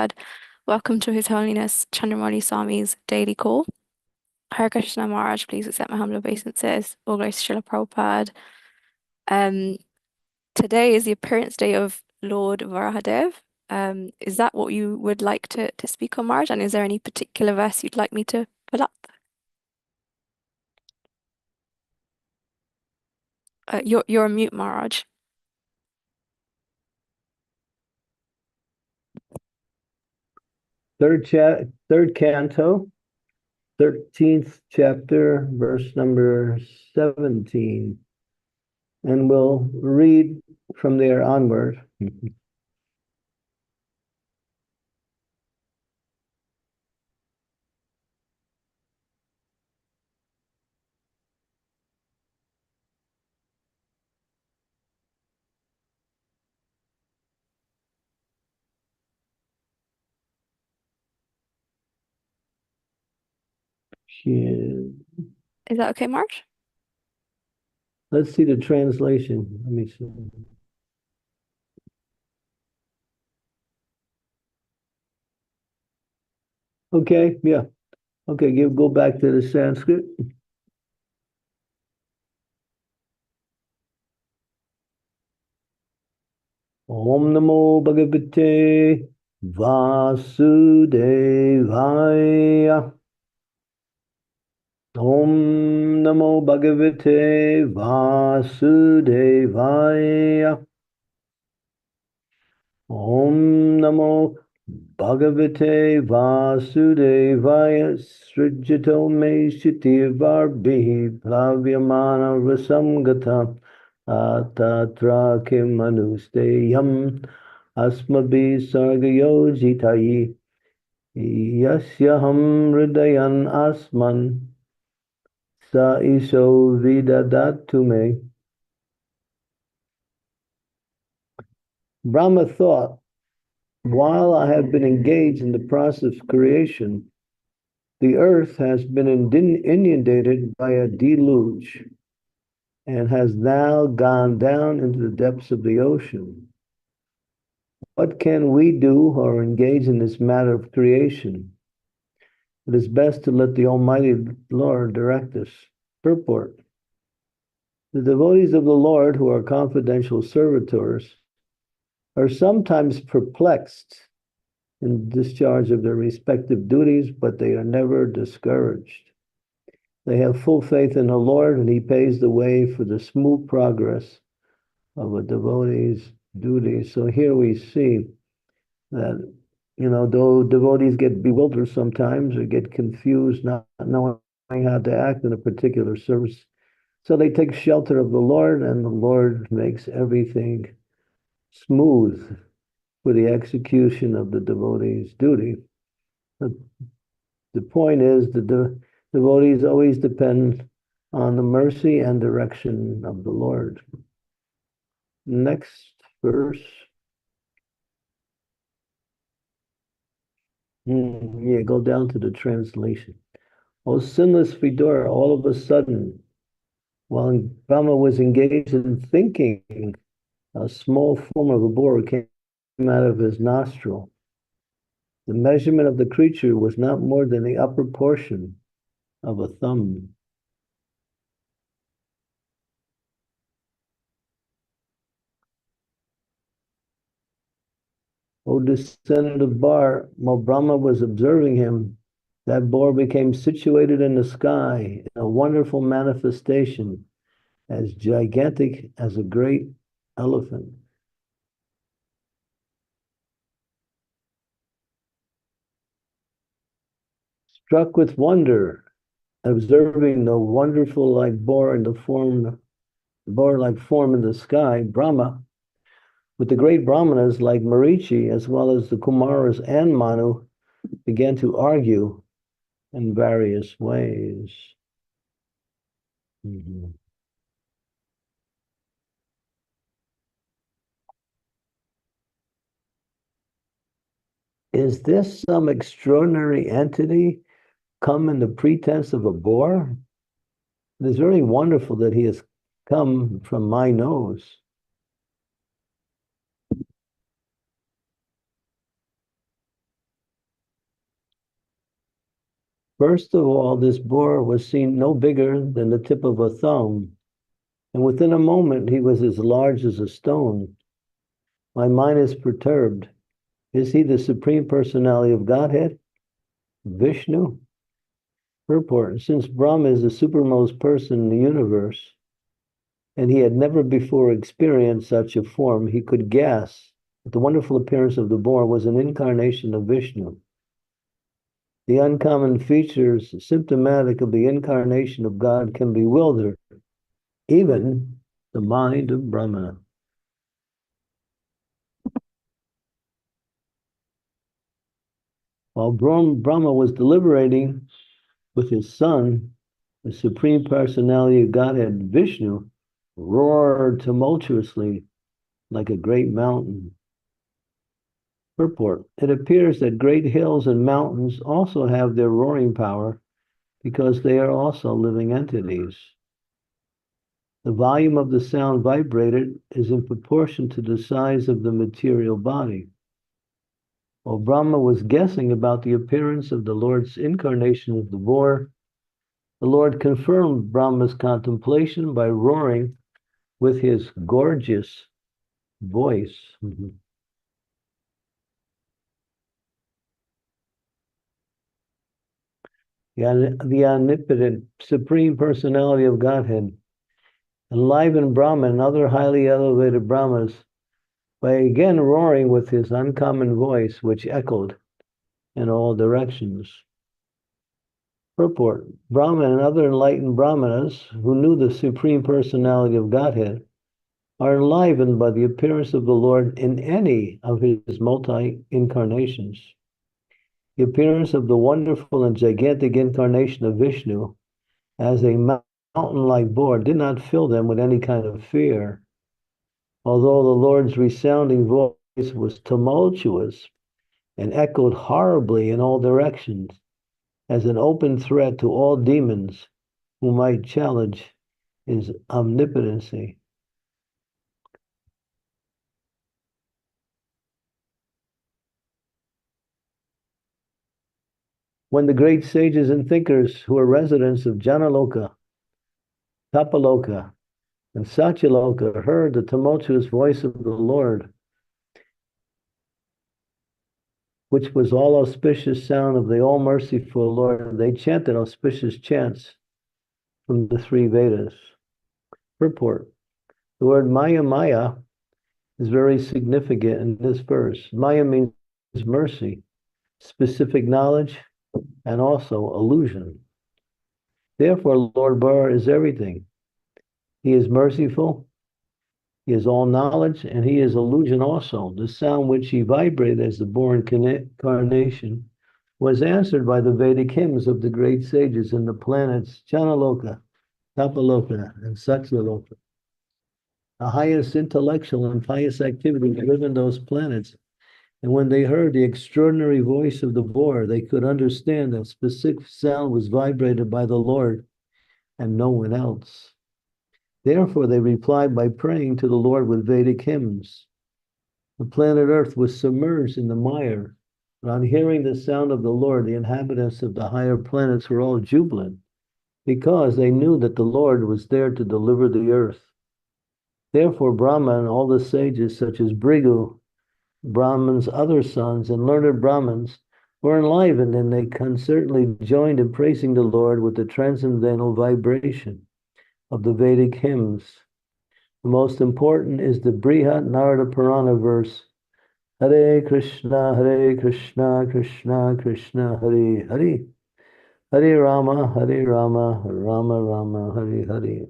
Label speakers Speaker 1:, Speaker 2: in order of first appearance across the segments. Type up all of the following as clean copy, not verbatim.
Speaker 1: Prabhupada. Welcome to His Holiness Chandramauli Swami's daily call. Hare Krishna Maharaj, please accept my humble obeisances. All glories to Srila Prabhupada. Today is the appearance day of Lord Varahadev. Is that what you would like to speak on, Maharaj? And is there any particular verse you'd like me to pull up? You're on mute, Maharaj.
Speaker 2: Third canto, 13th chapter, verse number 17. And we'll read from there onward.
Speaker 1: Is that okay, Maharaj?
Speaker 2: Let's see the translation. Let me see. Okay, yeah. Okay, go back to the Sanskrit. Om Namo Bhagavate Vasudevaya. Om Namo Bhagavate Vasudevaya. Om Namo Bhagavate Vasudevaya Srijato Me Shitivarbihi Plavyamana Rasamgata Atatra Kim Anusteyam Asmabi Sargayojitayi Yasyaham Hridayan Asman Sa Isho Vidadatu Me. Brahma thought, while I have been engaged in the process of creation, the earth has been inundated by a deluge and has now gone down into the depths of the ocean. What can we do or engage in this matter of creation? It is best to let the Almighty Lord direct us. Purport. The devotees of the Lord, who are confidential servitors, are sometimes perplexed in discharge of their respective duties, but they are never discouraged. They have full faith in the Lord, and He paves the way for the smooth progress of a devotee's duties. So here we see that, though devotees get bewildered sometimes or get confused, not knowing how to act in a particular service, so they take shelter of the Lord, and the Lord makes everything smooth for the execution of the devotee's duty. The point is that the devotees always depend on the mercy and direction of the Lord. Next verse. Yeah, go down to the translation. O sinless Vidura, all of a sudden, while Brahma was engaged in thinking, a small form of a boar came out of his nostril. The measurement of the creature was not more than the upper portion of a thumb. O descendant of Bar, while Brahma was observing him, that boar became situated in the sky in a wonderful manifestation, as gigantic as a great elephant. Struck with wonder, observing the wonderful boar-like form in the sky, Brahma, with the great brahmanas like Marichi, as well as the Kumaras and Manu, began to argue in various ways. Is this some extraordinary entity come in the pretense of a boar? It is very wonderful that he has come from my nose. First of all, this boar was seen no bigger than the tip of a thumb, and within a moment he was as large as a stone. My mind is perturbed. Is he the Supreme Personality of Godhead? Vishnu? Purport. Since Brahma is the supermost person in the universe, and he had never before experienced such a form, he could guess that the wonderful appearance of the boar was an incarnation of Vishnu. The uncommon features symptomatic of the incarnation of God can bewilder even the mind of Brahma. While Brahma was deliberating with his son, the Supreme Personality of Godhead, Vishnu, roared tumultuously like a great mountain. Purport. It appears that great hills and mountains also have their roaring power because they are also living entities. The volume of the sound vibrated is in proportion to the size of the material body. While Brahma was guessing about the appearance of the Lord's incarnation of the boar, the Lord confirmed Brahma's contemplation by roaring with his gorgeous voice. The omnipotent Supreme Personality of Godhead enlivened Brahma and other highly elevated Brahmas by again roaring with his uncommon voice, which echoed in all directions. Purport. Brahma and other enlightened Brahmanas who knew the Supreme Personality of Godhead are enlivened by the appearance of the Lord in any of his multi-incarnations. The appearance of the wonderful and gigantic incarnation of Vishnu as a mountain-like boar did not fill them with any kind of fear. Although the Lord's resounding voice was tumultuous and echoed horribly in all directions as an open threat to all demons who might challenge his omnipotency. When the great sages and thinkers who are residents of Janaloka, Tapaloka, and Satyaloka heard the tumultuous voice of the Lord, which was all auspicious sound of the all-merciful Lord, they chanted auspicious chants from the three Vedas. Purport. The word Maya is very significant in this verse. Maya means mercy, specific knowledge, and also illusion. Therefore, Lord Bar is everything. He is merciful, he is all knowledge, and he is illusion also. The sound which he vibrated as the born incarnation was answered by the Vedic hymns of the great sages in the planets Janaloka, Tapaloka, and Satyaloka. The highest intellectual and pious activities live in those planets. And when they heard the extraordinary voice of the boar, they could understand that specific sound was vibrated by the Lord and no one else. Therefore, they replied by praying to the Lord with Vedic hymns. The planet Earth was submerged in the mire. But on hearing the sound of the Lord, the inhabitants of the higher planets were all jubilant because they knew that the Lord was there to deliver the earth. Therefore, Brahma and all the sages, such as Brigu, Brahman's other sons, and learned Brahmins, were enlivened, and they concertedly joined in praising the Lord with the transcendental vibration of the Vedic hymns. The most important is the Brihat Narada Purana verse, Hare Krishna, Krishna Krishna, Hare Hare, Hare Rama, Rama Rama, Hare Hare.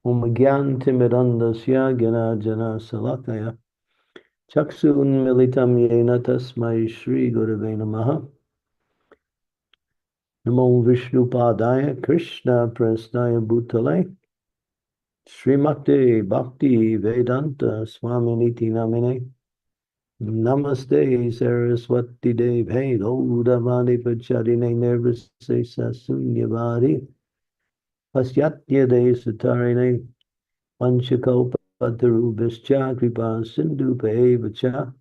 Speaker 2: Om Gyan Timidandasya Gyana Jana Salakaya Chaksun Militam Yena Tasmai Shri Gurave Namaha. Namo Vishnu Padaya Krishna Prasnaya Bhutale Srimakti Bhakti Vedanta Swami Niti Namine Namaste Saraswati Dev Hey Gaudavani Pacharine Nervase Sasunyavadi Pasyatya De Satarine Panchakopa Tarubhascha Kripa Sindhu Pevacha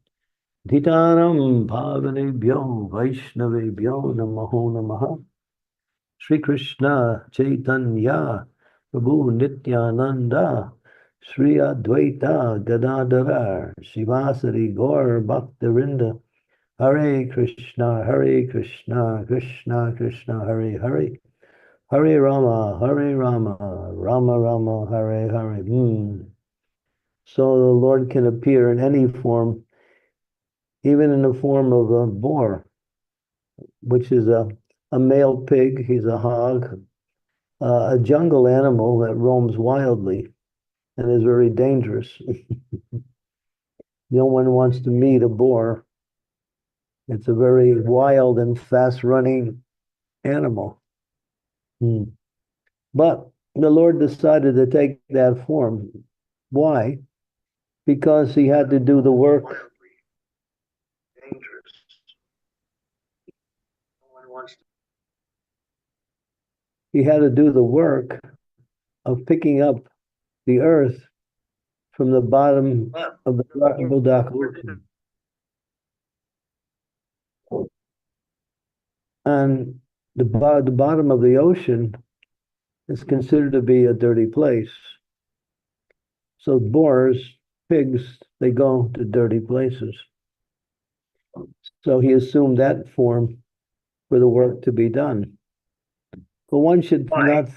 Speaker 2: Dhitaram Bhavanebhyo Vaishnavebhyo Namaho Namaha. Sri Krishna Chaitanya Prabhu Nityananda Sri Advaita Gadadhara Shivasari Gaur Bhaktarinda Hare Krishna Krishna Krishna Hare Hare Hare Rama Rama Rama Hare Hare. So the Lord can appear in any form, even in the form of a boar, which is a male pig. He's a hog, a jungle animal that roams wildly and is very dangerous. No one wants to meet a boar. It's a very wild and fast-running animal. But the Lord decided to take that form. Why? Because he had to do the work. He had to do the work of picking up the earth from the bottom of the Dark Ocean. And the bottom of the ocean is considered to be a dirty place. So boars, pigs, they go to dirty places. So he assumed that form for the work to be done. But one should not.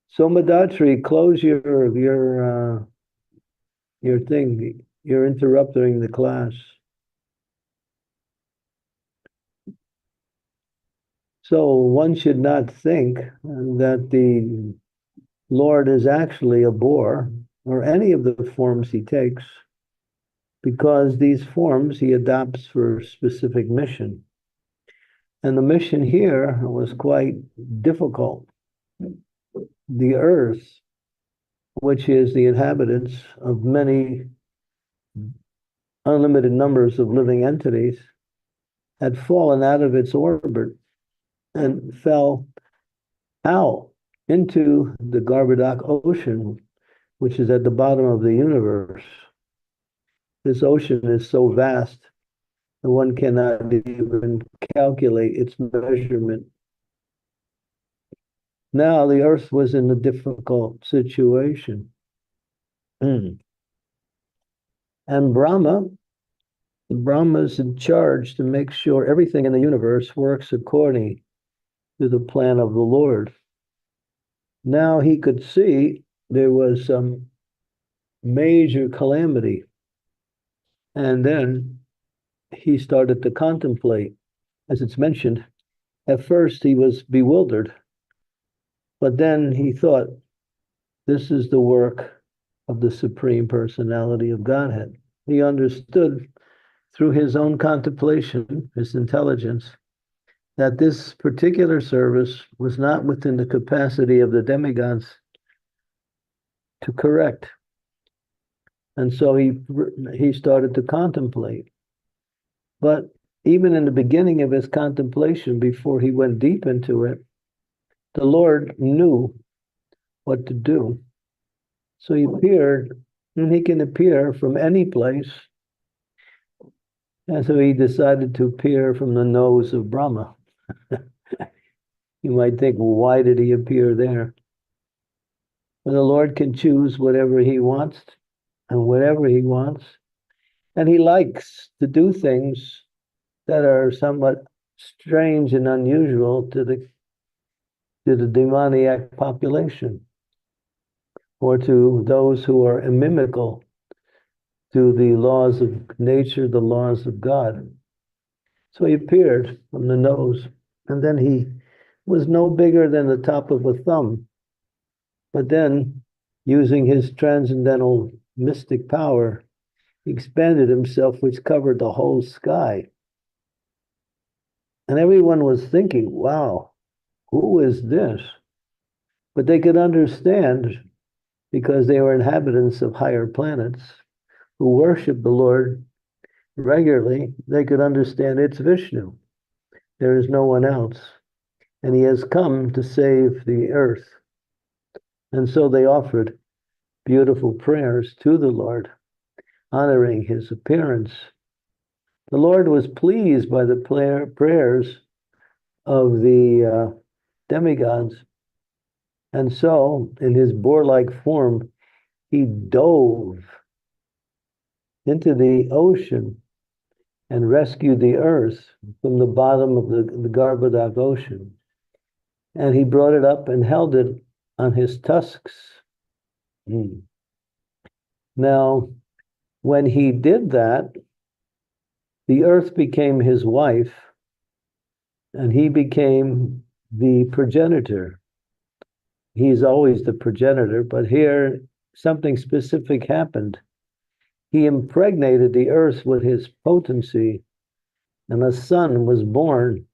Speaker 2: So Madatri, close your thing. You're interrupting the class. So one should not think that the Lord is actually a boar or any of the forms he takes, because these forms he adopts for a specific mission. And the mission here was quite difficult. The earth, which is the inhabitants of many unlimited numbers of living entities, had fallen out of its orbit and fell out into the Garbhodak Ocean, which is at the bottom of the universe. This ocean is so vast that one cannot even calculate its measurement. Now the earth was in a difficult situation. And Brahma is in charge to make sure everything in the universe works according to the plan of the Lord. Now he could see there was some major calamity. And then he started to contemplate, as it's mentioned. At first he was bewildered, but then he thought, this is the work of the Supreme Personality of Godhead. He understood through his own contemplation, his intelligence, that this particular service was not within the capacity of the demigods to correct. And so he started to contemplate. But even in the beginning of his contemplation, before he went deep into it, the Lord knew what to do. So he appeared, and he can appear from any place. And so he decided to appear from the nose of Brahma. You might think, well, why did he appear there? Well, the Lord can choose whatever he wants and whatever he wants. And he likes to do things that are somewhat strange and unusual to the demoniac population, or to those who are inimical to the laws of nature, the laws of God. So he appeared from the nose, and then he was no bigger than the top of a thumb. But then, using his transcendental mystic power, he expanded himself, which covered the whole sky. And everyone was thinking, wow, who is this? But they could understand, because they were inhabitants of higher planets who worship the Lord regularly. They could understand it's Vishnu. There is no one else. And he has come to save the earth. And so they offered beautiful prayers to the Lord, honoring his appearance. The Lord was pleased by the prayers of the demigods. And so, in his boar-like form, he dove into the ocean and rescued the earth from the bottom of the Garbhodak ocean. And he brought it up and held it on his tusks. Now, when he did that, the earth became his wife, and he became the progenitor. He's always the progenitor, but here something specific happened. He impregnated the earth with his potency, and a son was born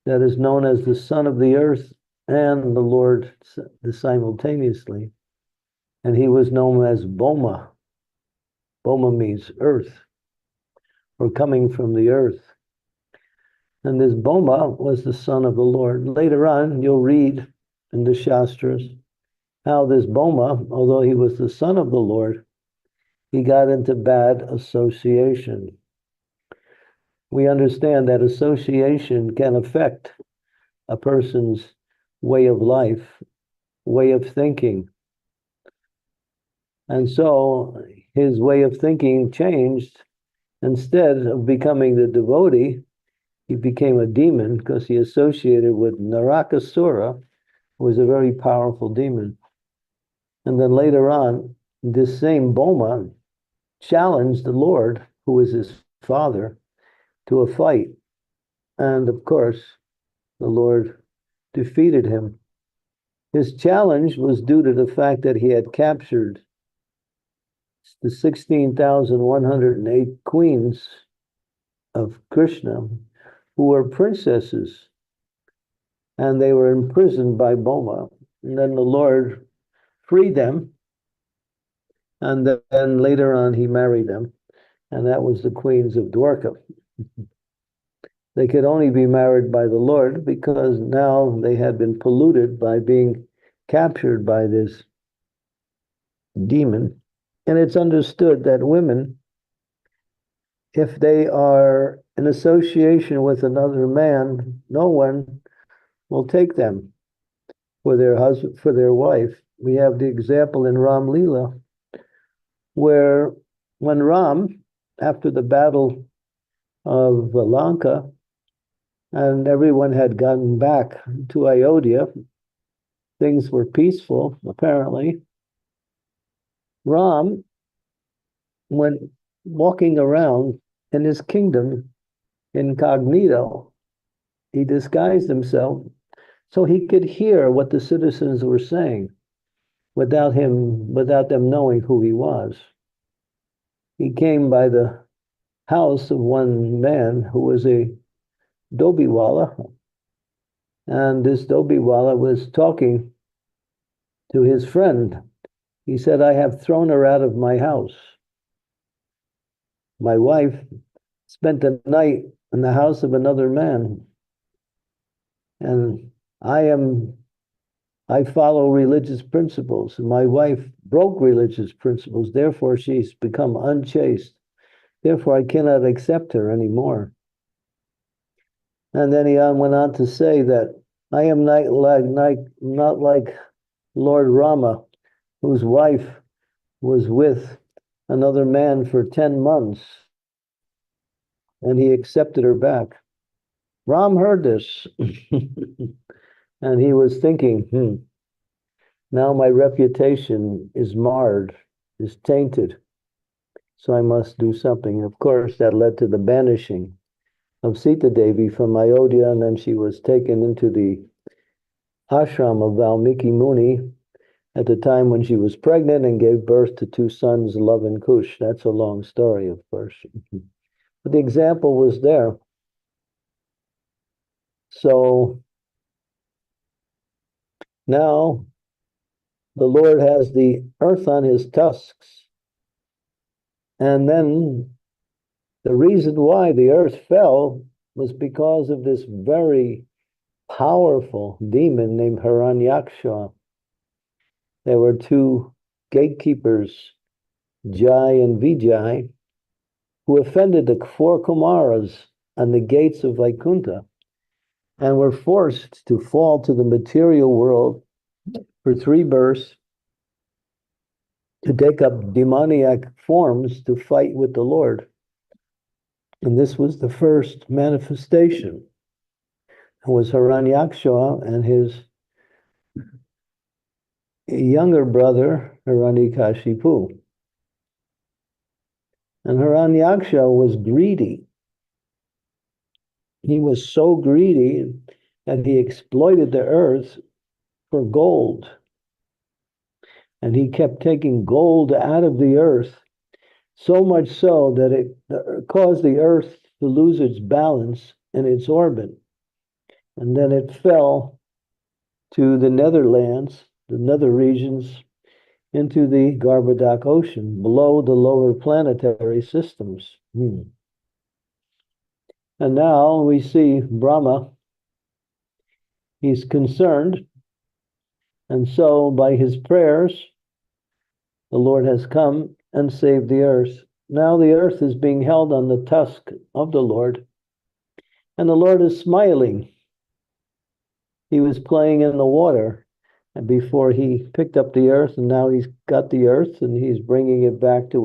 Speaker 2: that is known as the son of the earth and the Lord simultaneously. And he was known as Boma. Boma means earth, or coming from the earth. And this Boma was the son of the Lord. Later on, you'll read in the Shastras how this Boma, although he was the son of the Lord, he got into bad association. We understand that association can affect a person's way of life, way of thinking. And so his way of thinking changed. Instead of becoming the devotee, he became a demon because he associated with Narakasura, who was a very powerful demon. And then later on, this same Boma challenged the Lord, who was his father, to a fight. And of course, the Lord defeated him. His challenge was due to the fact that he had captured the 16,108 queens of Krishna, who were princesses, and they were imprisoned by Boma. And then the Lord freed them, and then later on he married them, and that was the queens of Dwarka. They could only be married by the Lord because now they had been polluted by being captured by this demon. And it's understood that women, if they are in association with another man, no one will take them for their husband, for their wife. We have the example in Ram Lila, where when Ram, after the battle of Lanka, and everyone had gotten back to Ayodhya, things were peaceful, apparently. Ram went walking around in his kingdom incognito. He disguised himself so he could hear what the citizens were saying without them knowing who he was. He came by the house of one man who was a Dobiwala, and this Dobiwala was talking to his friend. He said, "I have thrown her out of my house. My wife spent the night in the house of another man, and I follow religious principles. My wife broke religious principles, therefore she's become unchaste. Therefore I cannot accept her anymore." And then he went on to say that I am not like Lord Rama, whose wife was with another man for 10 months, and he accepted her back. Ram heard this, and he was thinking, now my reputation is marred, is tainted, so I must do something. Of course, that led to the banishing of Sita Devi from Ayodhya, and then she was taken into the ashram of Valmiki Muni at the time when she was pregnant and gave birth to two sons, Love and Kush. That's a long story, of course. But the example was there. So now the Lord has the earth on his tusks. And then the reason why the earth fell was because of this very powerful demon named Hiranyaksha. There were two gatekeepers, Jai and Vijay, who offended the four Kumaras on the gates of Vaikuntha. and were forced to fall to the material world for 3 births to take up demoniac forms to fight with the Lord. And this was the first manifestation. It was Hiranyaksha and his younger brother, Hiranyakashipu. And Hiranyaksha was greedy. He was so greedy that he exploited the earth for gold. And he kept taking gold out of the earth, so much so that it caused the earth to lose its balance in its orbit. And then it fell to the netherlands, the nether regions, into the Garbodak Ocean, below the lower planetary systems. And now we see Brahma, he's concerned, and so by his prayers, the Lord has come and saved the earth. Now the earth is being held on the tusk of the Lord, and the Lord is smiling. He was playing in the water and before he picked up the earth, and now he's got the earth and he's bringing it back to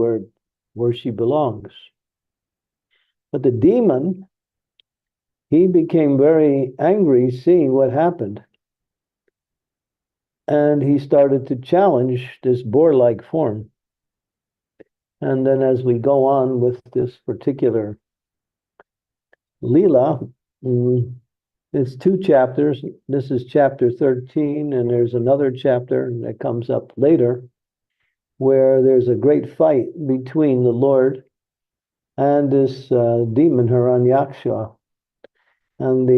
Speaker 2: where she belongs. But the demon, he became very angry seeing what happened. And he started to challenge this boar-like form. And then as we go on with this particular Leela, it's 2 chapters. This is chapter 13, and there's another chapter that comes up later where there's a great fight between the Lord and this demon Hiranyaksha. And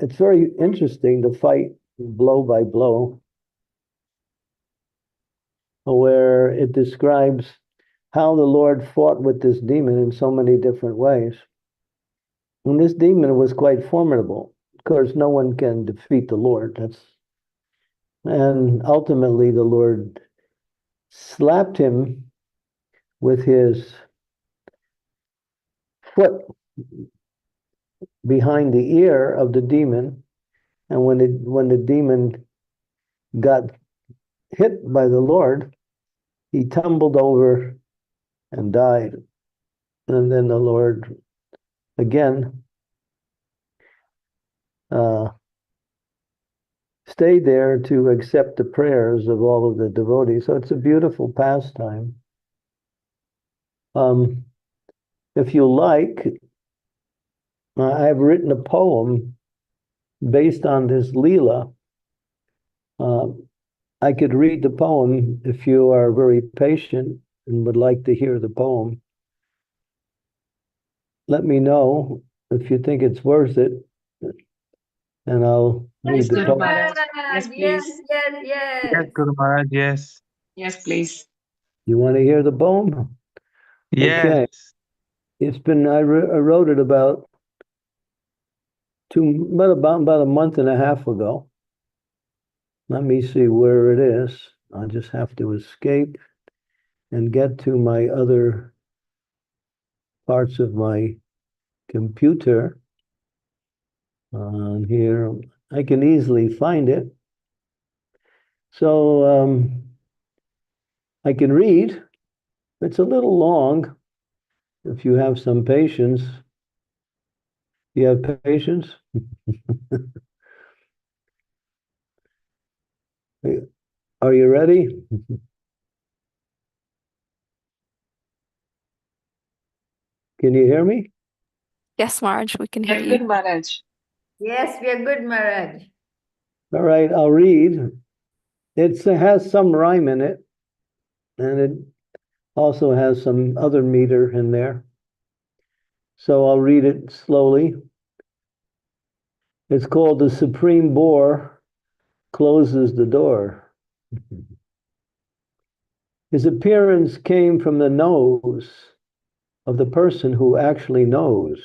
Speaker 2: it's very interesting, the fight blow by blow, where it describes how the Lord fought with this demon in so many different ways. And this demon was quite formidable. Of course, no one can defeat the Lord. And ultimately the Lord slapped him with his foot behind the ear of the demon. And when the demon got hit by the Lord, he tumbled over and died. And then the Lord again stayed there to accept the prayers of all of the devotees. So it's a beautiful pastime. If you like, I've written a poem based on this Leela. I could read the poem if you are very patient and would like to hear the poem. Let me know if you think it's worth it, and I'll read the poem.
Speaker 3: Yes, please.
Speaker 4: Yes, Guru Maharaj, yes.
Speaker 3: Yes, please.
Speaker 2: You want to hear the poem? Okay.
Speaker 4: Yes.
Speaker 2: It's been, I wrote it about a month and a half ago. Let me see where it is. I'll just have to escape and get to my other parts of my computer. On here, I can easily find it. So I can read. It's a little long. If you have some patience. You have patience? Are you ready? Can you hear me?
Speaker 1: Yes, Marge, we can hear
Speaker 3: Yes,
Speaker 1: you.
Speaker 3: good Maharaj.
Speaker 5: Yes, we are good, Maharaj.
Speaker 2: All right, I'll read. It has some rhyme in it, and it also has some other meter in there. So I'll read it slowly. It's called The Supreme Bore Closes the Door. His appearance came from the nose of the person who actually knows.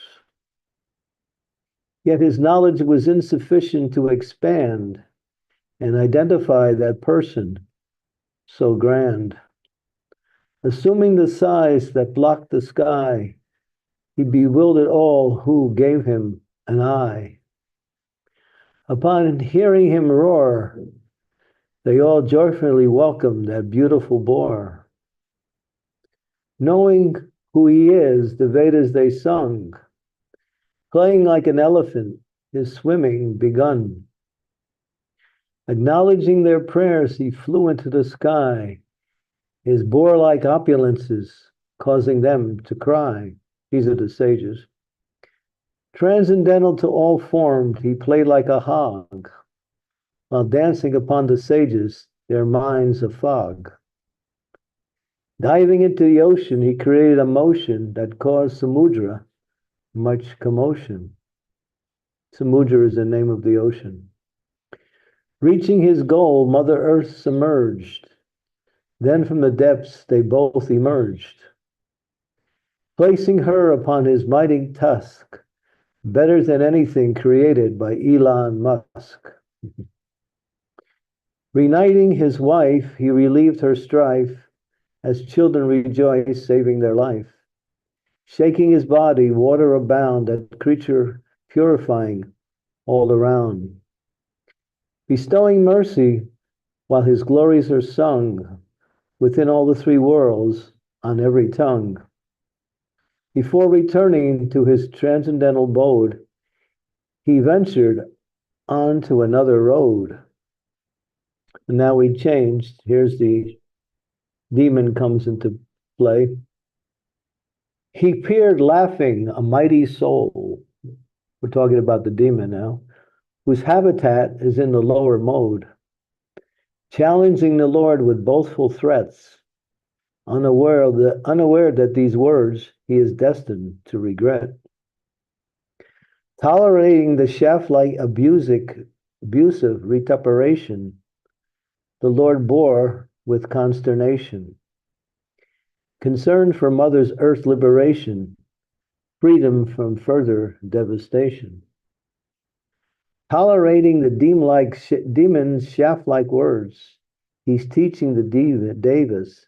Speaker 2: Yet his knowledge was insufficient to expand and identify that person so grand. Assuming the size that blocked the sky, he bewildered all who gave him an eye. Upon hearing him roar, they all joyfully welcomed that beautiful boar. Knowing who he is, the Vedas they sung, playing like an elephant, his swimming begun. Acknowledging their prayers, he flew into the sky, his boar-like opulences causing them to cry. These are the sages. Transcendental to all forms, he played like a hog, while dancing upon the sages, their minds a fog. Diving into the ocean, he created a motion that caused Samudra much commotion. Samudra is the name of the ocean. Reaching his goal, Mother Earth submerged. Then from the depths they both emerged. Placing her upon his mighty tusk, better than anything created by Elon Musk. Reuniting his wife, he relieved her strife, as children rejoice, saving their life. Shaking his body, water abound, that creature purifying all around. Bestowing mercy, while his glories are sung, within all the three worlds, on every tongue. Before returning to his transcendental abode, he ventured on to another road. And now we changed. Here's the demon comes into play. He appeared laughing, a mighty soul. We're talking about the demon now, whose habitat is in the lower mode, challenging the Lord with boastful threats, unaware that these words he is destined to regret. Tolerating the shaft-like abusive vituperation, the Lord bore with consternation. Concerned for Mother's Earth liberation, freedom from further devastation. Tolerating the demon's shaft-like words, he's teaching the devas.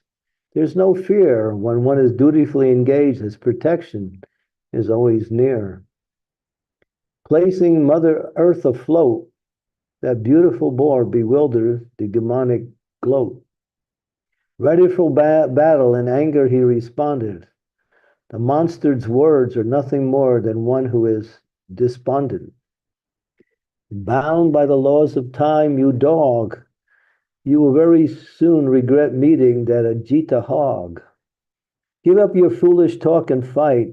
Speaker 2: There's no fear when one is dutifully engaged, as protection is always near. Placing Mother Earth afloat, that beautiful boar bewildered the demonic gloat. Ready for battle, in anger he responded. The monster's words are nothing more than one who is despondent. Bound by the laws of time, you dog, you will very soon regret meeting that Ajita hog. Give up your foolish talk and fight.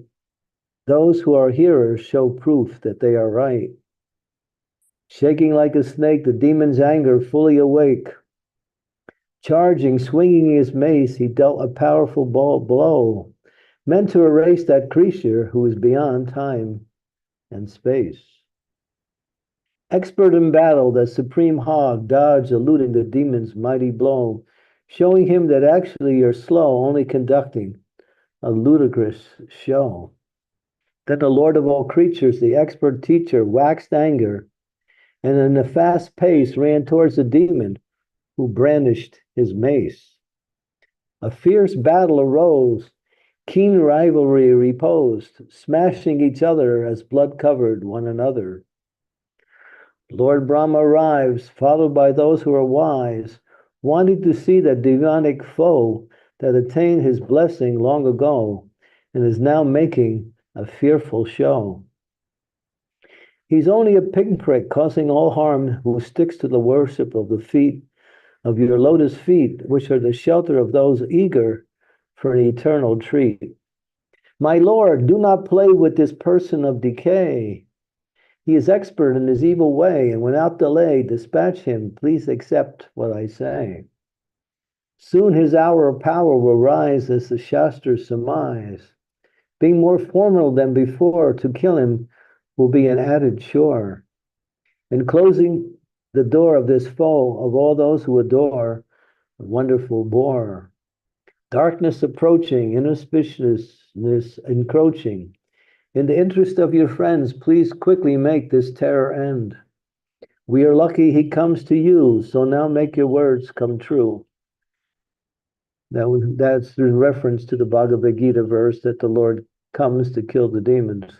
Speaker 2: Those who are hearers show proof that they are right. Shaking like a snake, the demon's anger fully awake. Charging, swinging his mace, he dealt a powerful blow, meant to erase that creature who is beyond time and space. Expert in battle, the supreme hog dodged, eluding the demon's mighty blow, showing him that actually you're slow, only conducting a ludicrous show. Then the Lord of all creatures, the expert teacher, waxed anger, and in a fast pace ran towards the demon who brandished his mace. A fierce battle arose, keen rivalry reposed, smashing each other as blood covered one another. Lord Brahma arrives, followed by those who are wise, wanting to see that demonic foe that attained his blessing long ago and is now making a fearful show. He's only a pinprick causing all harm who sticks to the worship of the feet of your lotus feet, which are the shelter of those eager for an eternal treat. My Lord, do not play with this person of decay. He is expert in his evil way, and without delay, dispatch him. Please accept what I say. Soon his hour of power will rise as the Shastras surmise. Being more formidable than before, to kill him will be an added chore. And closing the door of this foe of all those who adore the wonderful boar. Darkness approaching, inauspiciousness encroaching. In the interest of your friends, please quickly make this terror end. We are lucky he comes to you, so now make your words come true. That's in reference to the Bhagavad Gita verse that the Lord comes to kill the demons.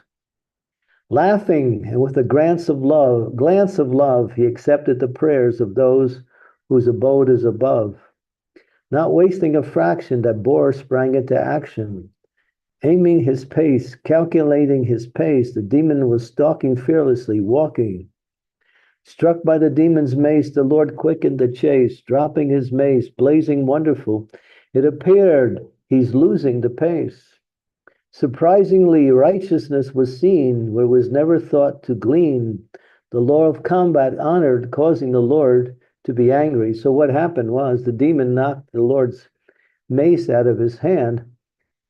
Speaker 2: Laughing and with a glance of love, he accepted the prayers of those whose abode is above. Not wasting a fraction, that boar sprang into action. Aiming his pace, calculating his pace, the demon was stalking fearlessly, walking. Struck by the demon's mace, the Lord quickened the chase, dropping his mace, blazing wonderful. It appeared he's losing the pace. Surprisingly, righteousness was seen where was never thought to glean. The law of combat honored, causing the Lord to be angry. So what happened was the demon knocked the Lord's mace out of his hand,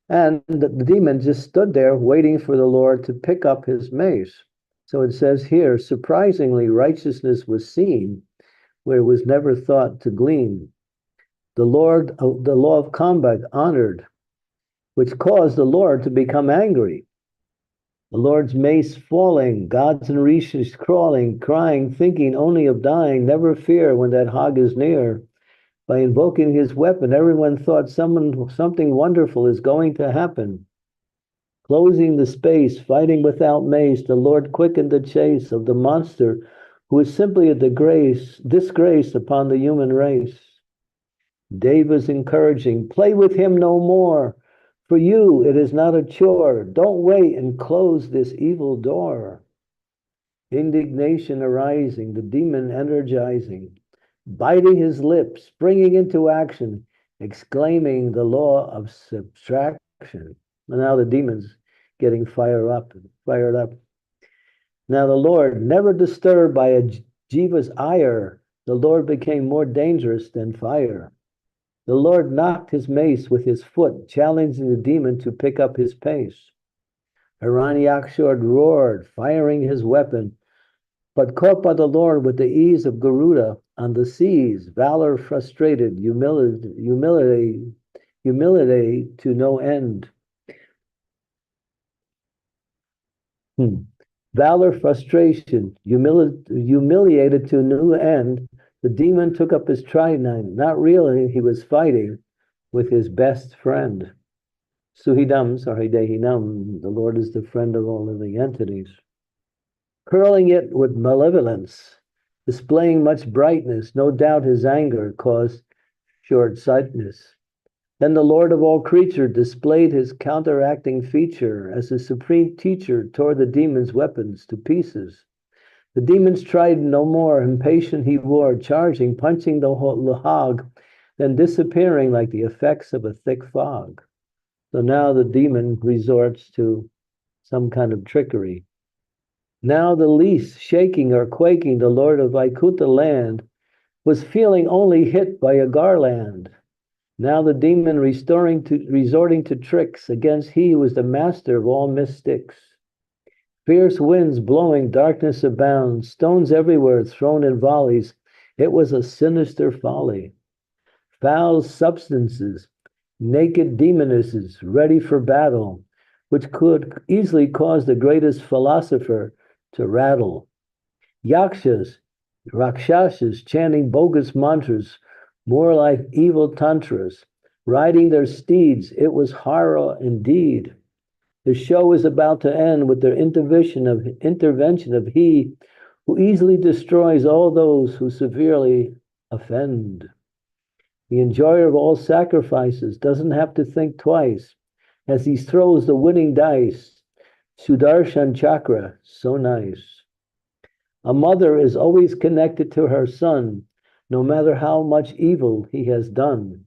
Speaker 2: and the demon just stood there waiting for the Lord to pick up his mace. So it says here, surprisingly, righteousness was seen where it was never thought to glean. The law of combat honored, which caused the Lord to become angry. The Lord's mace falling, gods and rishis crawling, crying, thinking only of dying, never fear when that hog is near. By invoking his weapon, everyone thought something wonderful is going to happen. Closing the space, fighting without mace, the Lord quickened the chase of the monster who is simply a disgrace upon the human race. Dave was encouraging, play with him no more. For you, it is not a chore. Don't wait and close this evil door. Indignation arising, the demon energizing, biting his lips, springing into action, exclaiming the law of subtraction. And now the demon's getting fired up. Now the Lord, never disturbed by a jiva's ire, the Lord became more dangerous than fire. The Lord knocked his mace with his foot, challenging the demon to pick up his pace. Hiranyakshor roared, firing his weapon, but caught by the Lord with the ease of Garuda on the seas, valor frustrated, humility to no end. Valor, frustration, humiliated to no end, the demon took up his trident, not realizing he was fighting with his best friend. Suhidam, Sahidehinam, the Lord is the friend of all living entities. Curling it with malevolence, displaying much brightness, no doubt his anger caused short-sightedness. Then the Lord of all creatures displayed his counteracting feature as the supreme teacher tore the demon's weapons to pieces. The demons tried no more, impatient he wore, charging, punching the hog, then disappearing like the effects of a thick fog. So now the demon resorts to some kind of trickery. Now the least shaking or quaking, the Lord of Vaikuntha land was feeling only hit by a garland. Now the demon resorting to tricks against he who was the master of all mystics. Fierce winds blowing, darkness abounds, stones everywhere thrown in volleys. It was a sinister folly. Foul substances, naked demonesses ready for battle, which could easily cause the greatest philosopher to rattle. Yakshas, Rakshasas chanting bogus mantras, more like evil tantras, riding their steeds. It was horror indeed. The show is about to end with their intervention of he who easily destroys all those who severely offend. The enjoyer of all sacrifices doesn't have to think twice as he throws the winning dice. Sudarshan Chakra, so nice. A mother is always connected to her son, no matter how much evil he has done.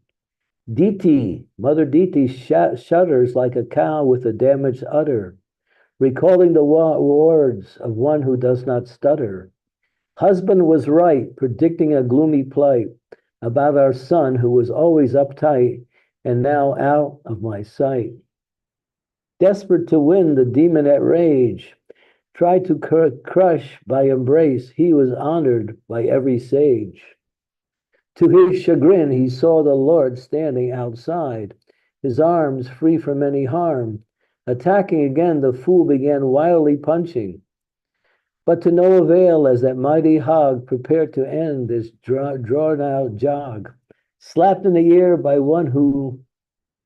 Speaker 2: Diti, Mother Diti shudders like a cow with a damaged udder, recalling the words of one who does not stutter. Husband was right, predicting a gloomy plight about our son who was always uptight and now out of my sight. Desperate to win, the demon at rage tried to crush by embrace. He was honored by every sage. To his chagrin, he saw the Lord standing outside, his arms free from any harm. Attacking again, the fool began wildly punching. But to no avail as that mighty hog prepared to end this drawn-out jog, slapped in the ear by one who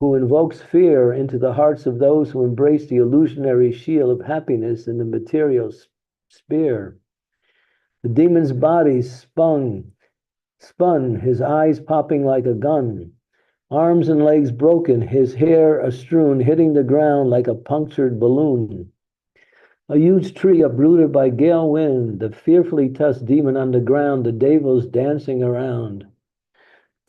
Speaker 2: who invokes fear into the hearts of those who embrace the illusionary shield of happiness in the material sphere. The demon's body spun, his eyes popping like a gun, arms and legs broken, his hair astrewn, hitting the ground like a punctured balloon. A huge tree uprooted by gale wind, the fearfully tusked demon on the ground, the devils dancing around.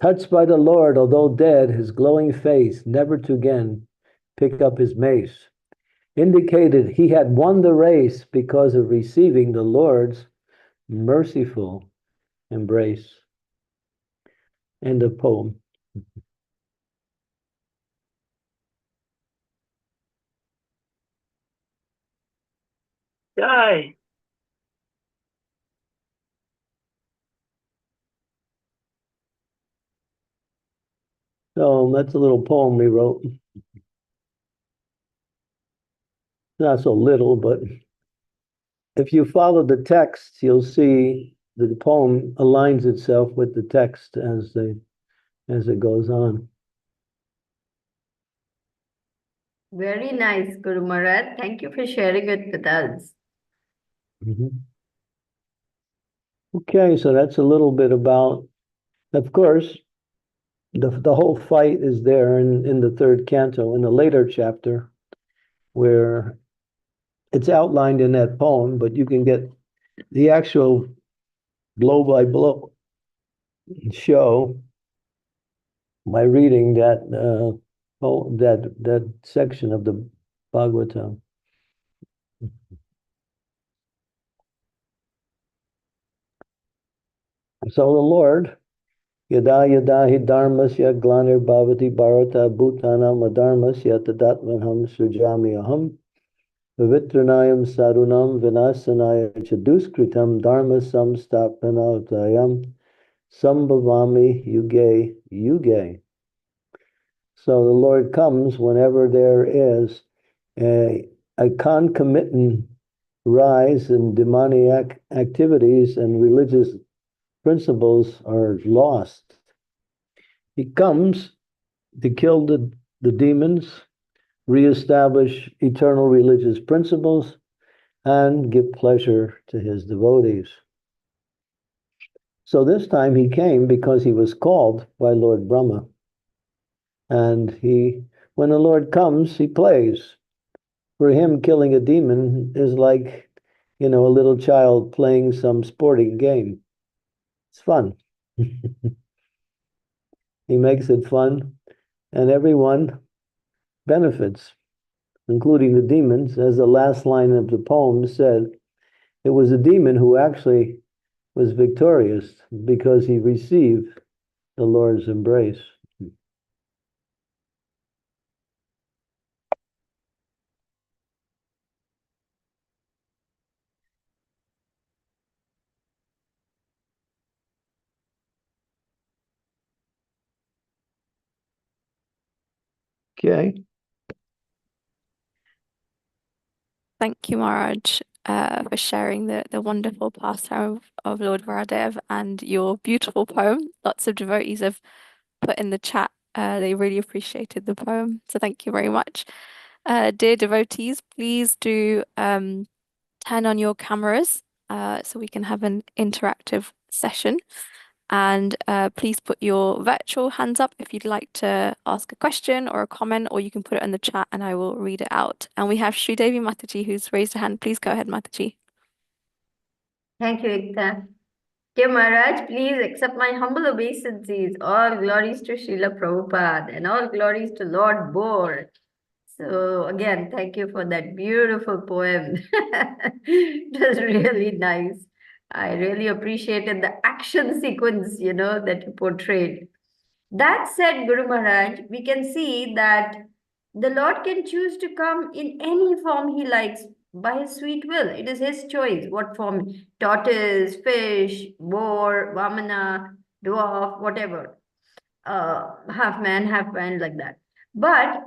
Speaker 2: Touched by the Lord, although dead, his glowing face, never to again pick up his mace, indicated he had won the race because of receiving the Lord's merciful embrace. End of poem.
Speaker 4: Jai.
Speaker 2: So that's a little poem we wrote. Not so little, but if you follow the text, you'll see that the poem aligns itself with the text as it goes on.
Speaker 5: Very nice, Guru Maharaj. Thank you for sharing it with us.
Speaker 2: Okay, so that's a little bit about, of course, the whole fight is there in the third canto, in the later chapter, where it's outlined in that poem, but you can get the actual blow by blow show by reading that section of the Bhagavatam. So the Lord, yada yada hi dharmasya glanir bhavati bharata bhutanam adharmasya tadatmanham sujami aham Vivitranayam sarunam vinasanaya chaduskritam dharma samstapanavayam sambhavami yuge yuge. So the Lord comes whenever there is a concomitant rise in demoniac activities and religious principles are lost. He comes to kill the demons, reestablish eternal religious principles, and give pleasure to his devotees. So this time he came because he was called by Lord Brahma. And when the Lord comes, he plays. For him, killing a demon is like, a little child playing some sporting game. It's fun. He makes it fun, and everyone benefits, including the demons. As the last line of the poem said, it was a demon who actually was victorious because he received the Lord's embrace. Okay.
Speaker 1: Thank you, Maharaj, for sharing the wonderful pastime of Lord Varadev and your beautiful poem. Lots of devotees have put in the chat. They really appreciated the poem. So thank you very much. Dear devotees, please do turn on your cameras so we can have an interactive session. And please put your virtual hands up if you'd like to ask a question or a comment, or you can put it in the chat and I will read it out. And we have Sridevi Mataji who's raised her hand. Please go ahead, Mataji.
Speaker 5: Thank you, Ekta. Dear Maharaj, please accept my humble obeisances. All glories to Srila Prabhupada and all glories to Lord Bore. So again, thank you for that beautiful poem. It was really nice. I really appreciated the action sequence, that you portrayed. That said, Guru Maharaj, we can see that the Lord can choose to come in any form he likes by his sweet will. It is his choice. What form? Tortoise, fish, boar, vamana, dwarf, whatever. Half man, half man, like that. But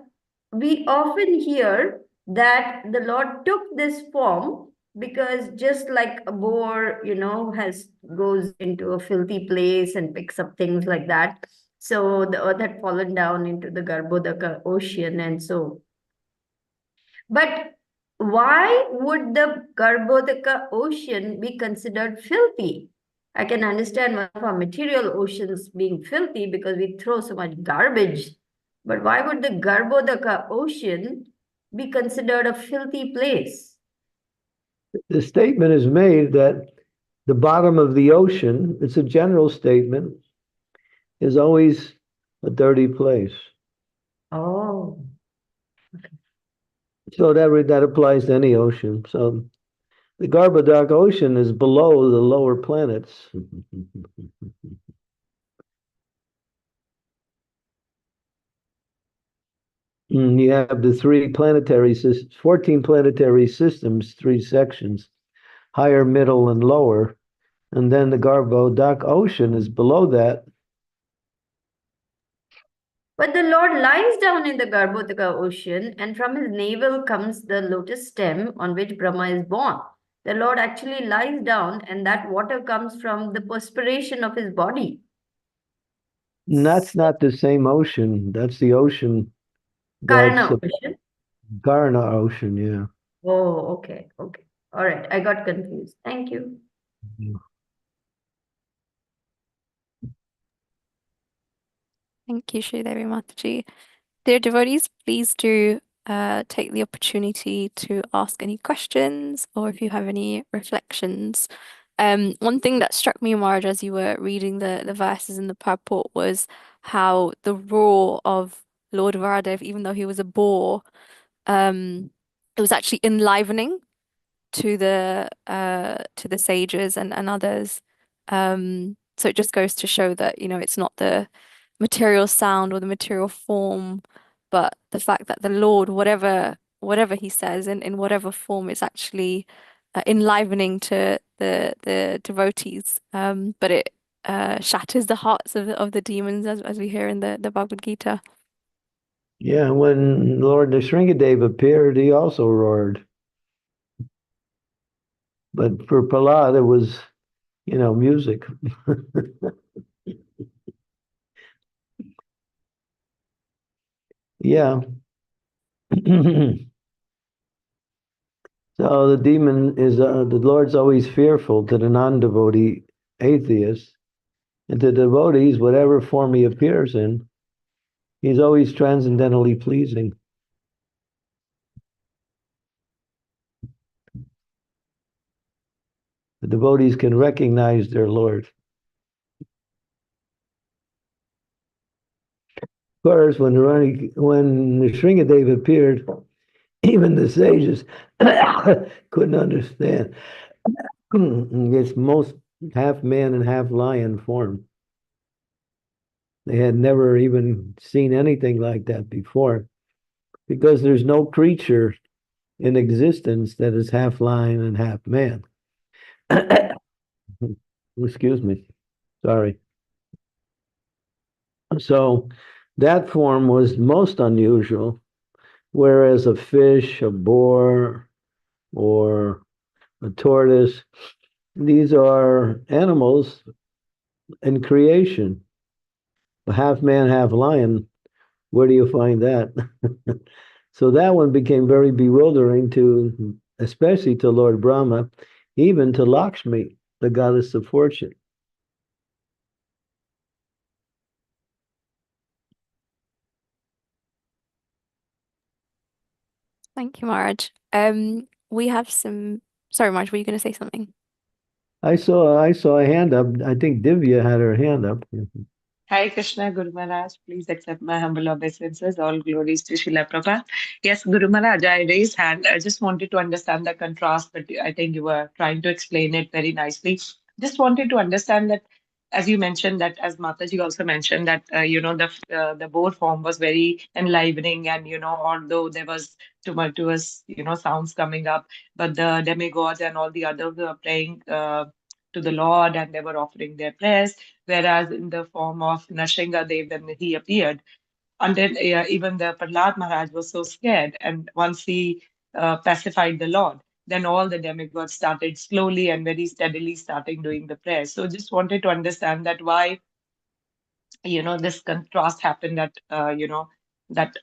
Speaker 5: we often hear that the Lord took this form because just like a boar, goes into a filthy place and picks up things like that. So the earth had fallen down into the Garbhodaka ocean, and so. But why would the Garbhodaka ocean be considered filthy? I can understand one of our material oceans being filthy because we throw so much garbage. But why would the Garbhodaka ocean be considered a filthy place?
Speaker 2: The statement is made that the bottom of the ocean, it's a general statement, is always a dirty place.
Speaker 5: Oh.
Speaker 2: So that applies to any ocean. So the Garbhodak Ocean is below the lower planets. You have the 14 planetary systems, 3 sections, higher, middle, and lower. And then the Garbhodak Ocean is below that.
Speaker 5: But the Lord lies down in the Garbhodaka ocean, and from his navel comes the lotus stem on which Brahma is born. The Lord actually lies down, and that water comes from the perspiration of his body.
Speaker 2: And that's not the same ocean. That's the ocean
Speaker 5: Karana
Speaker 2: that's
Speaker 5: ocean.
Speaker 2: Karna Ocean, yeah.
Speaker 5: Oh, okay, okay. All right, I got confused. Thank you.
Speaker 1: Thank you, Sri Devi Mataji. Dear devotees, please do take the opportunity to ask any questions or if you have any reflections. One thing that struck me, Marge, as you were reading the verses in the purport was how the roar of Lord Varadev, even though he was a boar, it was actually enlivening to the sages and others. So it just goes to show that, it's not the material sound or the material form, but the fact that the Lord, whatever he says in whatever form, is actually enlivening to the devotees. But it shatters the hearts of the demons, as we hear in the Bhagavad Gita.
Speaker 2: Yeah, when Lord Nrsingadev appeared, he also roared. But for Prahlad, it was, music. Yeah. So the demon is, the Lord's always fearful to the non-devotee atheists, and to devotees, whatever form he appears in, he's always transcendentally pleasing. The devotees can recognize their Lord. Of course, when Nrsingadev appeared, even the sages couldn't understand. It's most half man and half lion form. They had never even seen anything like that before, because there's no creature in existence that is half lion and half man. Excuse me. Sorry. So that form was most unusual, whereas a fish, a boar, or a tortoise, these are animals in creation. Half man, half lion. Where do you find that? So that one became very bewildering to, especially to Lord Brahma, even to Lakshmi, the goddess of fortune.
Speaker 1: Thank you, Marge. We have some. Sorry, Marge, were you going to say something?
Speaker 2: I saw a hand up. I think Divya had her hand up.
Speaker 3: Hi Krishna, Guru Maharaj. Please accept my humble obeisances. All glories to Srila Prabhupada. Yes, Guru Maharaj, I raised hand. I just wanted to understand the contrast, but I think you were trying to explain it very nicely. Just wanted to understand that, as you mentioned, that as Mataji also mentioned, that the boar form was very enlivening, and although there was tumultuous sounds coming up, but the demigods and all the others were praying to the Lord, and they were offering their prayers. Whereas in the form of Nrsingadev, when he appeared, and then even the Prahlad Maharaj was so scared. And once he pacified the Lord, then all the demigods started slowly and very steadily starting doing the prayer. So just wanted to understand that why this contrast happened that, that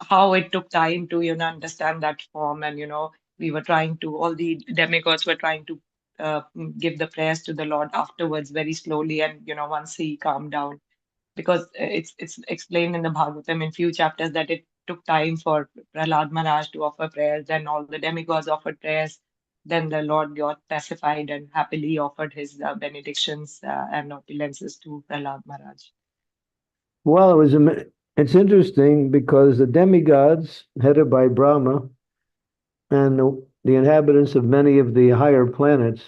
Speaker 3: how it took time to, understand that form. And, we were trying to, all the demigods were trying to give the prayers to the Lord afterwards very slowly. And, once he calmed down, because it's explained in the Bhagavatam in few chapters that it took time for Prahlad Maharaj to offer prayers, then all the demigods offered prayers, then the Lord got pacified and happily offered his benedictions and opulences to Prahlad Maharaj.
Speaker 2: Well, it's interesting because the demigods, headed by Brahma, and the inhabitants of many of the higher planets,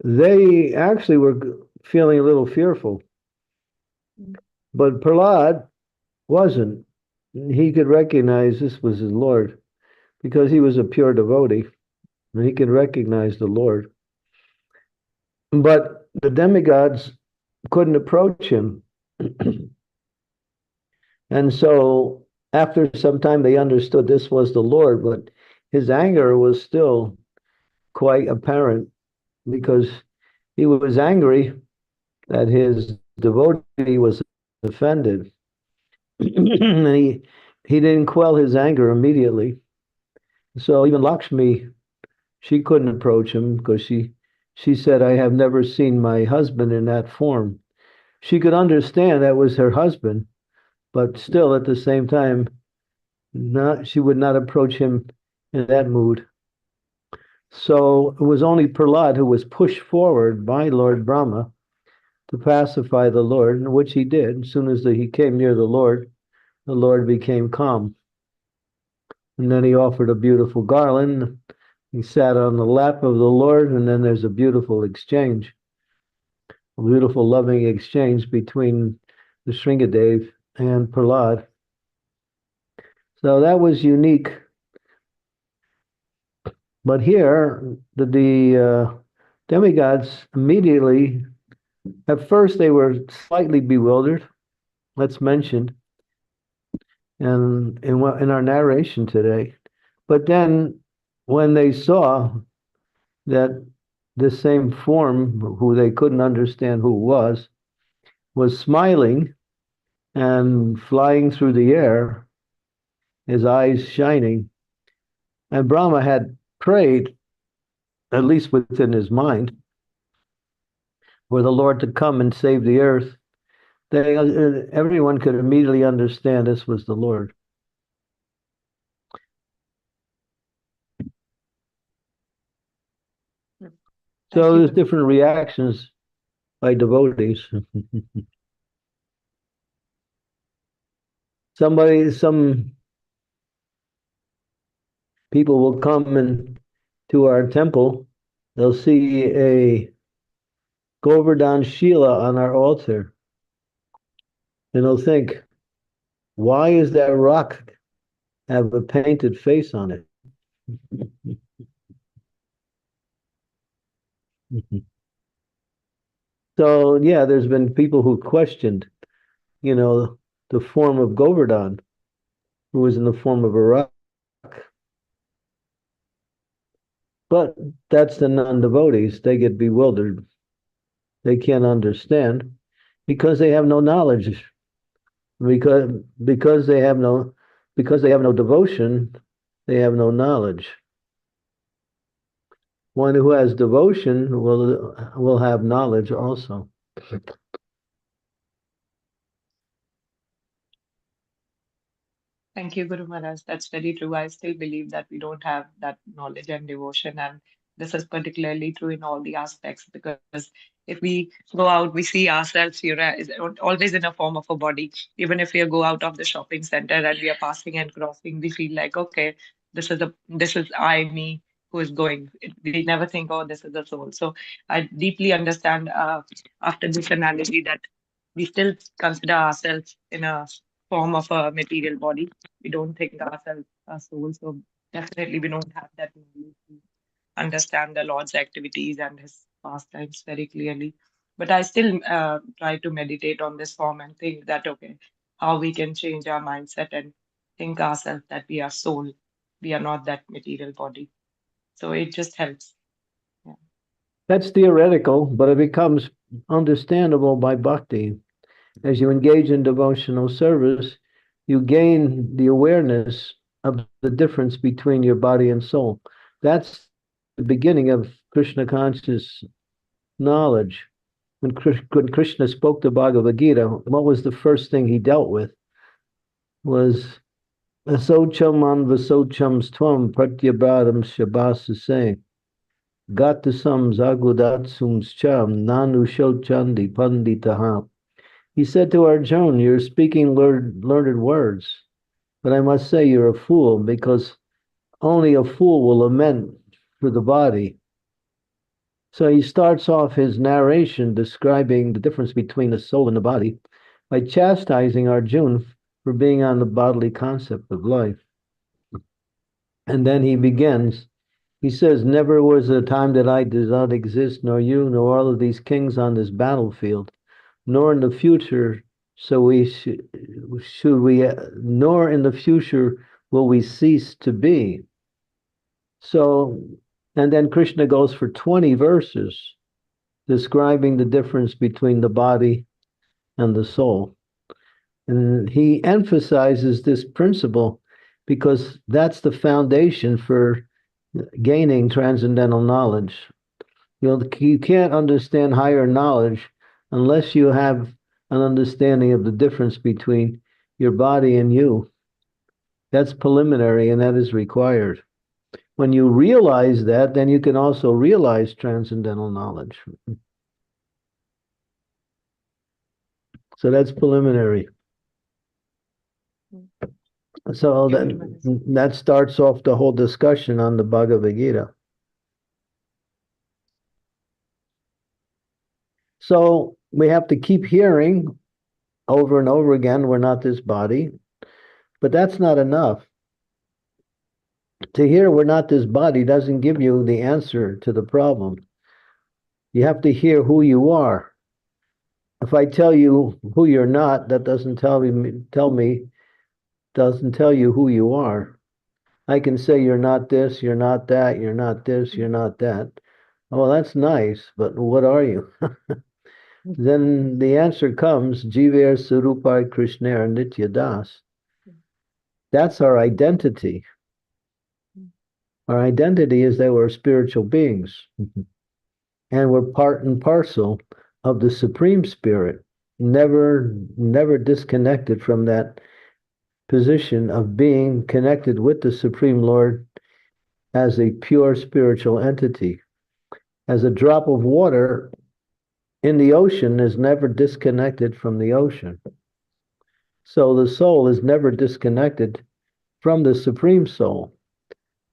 Speaker 2: they actually were feeling a little fearful. But Prahlad wasn't. He could recognize this was his Lord because he was a pure devotee and he could recognize the Lord. But the demigods couldn't approach him. And so after some time, they understood this was the Lord, but his anger was still quite apparent because he was angry that his devotee was offended. And he didn't quell his anger immediately. So even Lakshmi, she couldn't approach him because she said, I have never seen my husband in that form. She could understand that was her husband, but still at the same time, she would not approach him in that mood. So it was only Prahlad who was pushed forward by Lord Brahma to pacify the Lord, which he did. As soon as he came near the Lord became calm. And then he offered a beautiful garland. He sat on the lap of the Lord, and then there's a beautiful exchange, a beautiful loving exchange between the Shringadev and Prahlad. So that was unique. But here, the demigods immediately, at first they were slightly bewildered, that's mentioned in our narration today. But then when they saw that this same form, who they couldn't understand who was smiling and flying through the air, his eyes shining, and Brahma had prayed, at least within his mind, for the Lord to come and save the earth. Everyone could immediately understand this was the Lord. So there's different reactions by devotees. Some people will come to our temple, they'll see a Govardhan Shila on our altar, and they'll think, why is that rock have a painted face on it? So yeah, there's been people who questioned, the form of Govardhan, who was in the form of a rock. But that's the non-devotees. They get bewildered. They can't understand because they have no knowledge. Because they have no devotion, they have no knowledge. One who has devotion will have knowledge also.
Speaker 3: Thank you, Guru Maharaj. That's very true. I still believe that we don't have that knowledge and devotion. And this is particularly true in all the aspects, because if we go out, we see ourselves here is always in a form of a body. Even if we go out of the shopping center and we are passing and crossing, we feel like, okay, this is I, me, who is going. We never think, oh, this is the soul. So I deeply understand after this analogy that we still consider ourselves in a form of a material body. We don't think ourselves a soul. So definitely we don't have that knowledge to understand the Lord's activities and his pastimes very clearly. But I still try to meditate on this form and think that, okay, how we can change our mindset and think ourselves that we are soul. We are not that material body. So it just helps. Yeah.
Speaker 2: That's theoretical, but it becomes understandable by bhakti. As you engage in devotional service, you gain the awareness of the difference between your body and soul. That's the beginning of Krishna conscious knowledge. When Krishna spoke the Bhagavad Gita, what was the first thing he dealt with? Was Asocham an vasocham stvam pratyabhadam shabasase gatasam zagudatsum cham nanu shochandi panditaha. He said to Arjuna, you're speaking learned words, but I must say you're a fool, because only a fool will lament for the body. So he starts off his narration describing the difference between the soul and the body by chastising Arjuna for being on the bodily concept of life. And then he begins, he says, never was a time that I did not exist, nor you, nor all of these kings on this battlefield, nor in the future nor in the future will we cease to be. So, and then Krishna goes for 20 verses describing the difference between the body and the soul. And he emphasizes this principle because that's the foundation for gaining transcendental knowledge. You can't understand higher knowledge unless you have an understanding of the difference between your body and you. That's preliminary, and that is required. When you realize that, then you can also realize transcendental knowledge. So that's preliminary. So that starts off the whole discussion on the Bhagavad Gita. So we have to keep hearing over and over again, we're not this body, but that's not enough. To hear we're not this body doesn't give you the answer to the problem. You have to hear who you are. If I tell you who you're not, that doesn't tell you who you are. I can say you're not this, you're not that, you're not this, you're not that. Oh, that's nice, but what are you? Then the answer comes, Jiver Surupai Krishna Nitya Das. That's our identity. Our identity is that we're spiritual beings. And we're part and parcel of the Supreme Spirit, never disconnected from that position of being connected with the Supreme Lord as a pure spiritual entity. As a drop of water in the ocean is never disconnected from the ocean. So the soul is never disconnected from the Supreme Soul.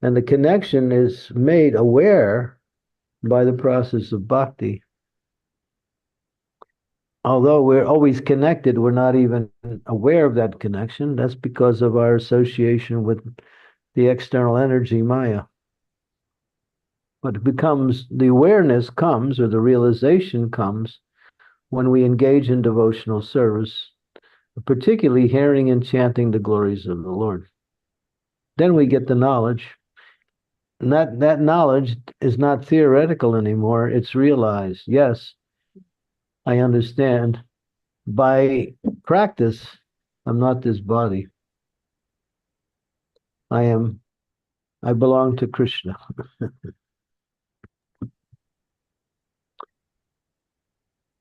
Speaker 2: And the connection is made aware by the process of bhakti. Although we're always connected, we're not even aware of that connection. That's because of our association with the external energy, Maya. But the awareness comes, or the realization comes, when we engage in devotional service, particularly hearing and chanting the glories of the Lord. Then we get the knowledge. And that knowledge is not theoretical anymore, it's realized. Yes, I understand. By practice, I'm not this body. I belong to Krishna.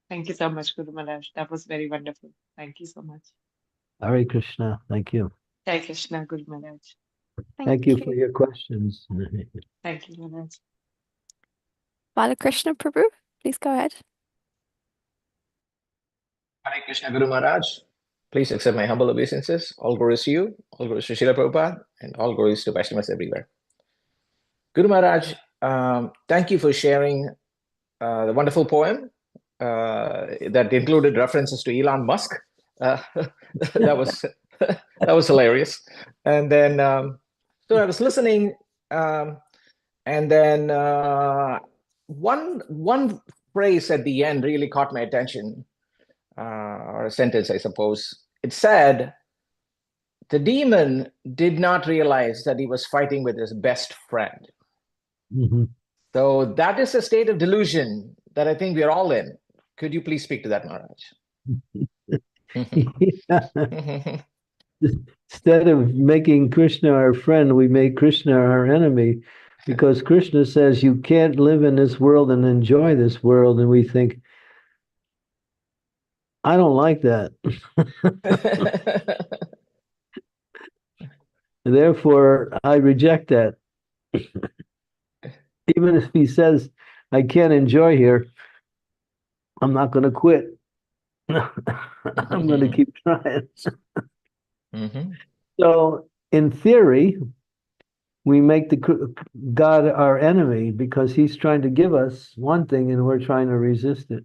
Speaker 3: Thank you so much, Guru Maharaj. That was very wonderful. Thank you so much.
Speaker 2: Hare Krishna. Thank you.
Speaker 3: Hare Krishna, Guru Maharaj.
Speaker 2: Thank you for your questions.
Speaker 3: Thank you, Maharaj.
Speaker 1: Balakrishna Prabhu, please go ahead.
Speaker 6: Hare Krishna Guru Maharaj. Please accept my humble obeisances. All glories to you, all glories to Srila Prabhupada, and all glories to Vaishnavas everywhere. Guru Maharaj, thank you for sharing the wonderful poem that included references to Elon Musk. That was hilarious. And then, so I was listening, and then one phrase at the end really caught my attention, or a sentence, I suppose. It said, the demon did not realize that he was fighting with his best friend.
Speaker 2: Mm-hmm.
Speaker 6: So that is a state of delusion that I think we are all in. Could you please speak to that, Maharaj?
Speaker 2: Instead of making Krishna our friend, we make Krishna our enemy, because Krishna says you can't live in this world and enjoy this world, and we think, I don't like that. Therefore, I reject that. Even if he says I can't enjoy here, I'm not going to quit. I'm going to keep trying. So, in theory, we make the God our enemy because he's trying to give us one thing and we're trying to resist it.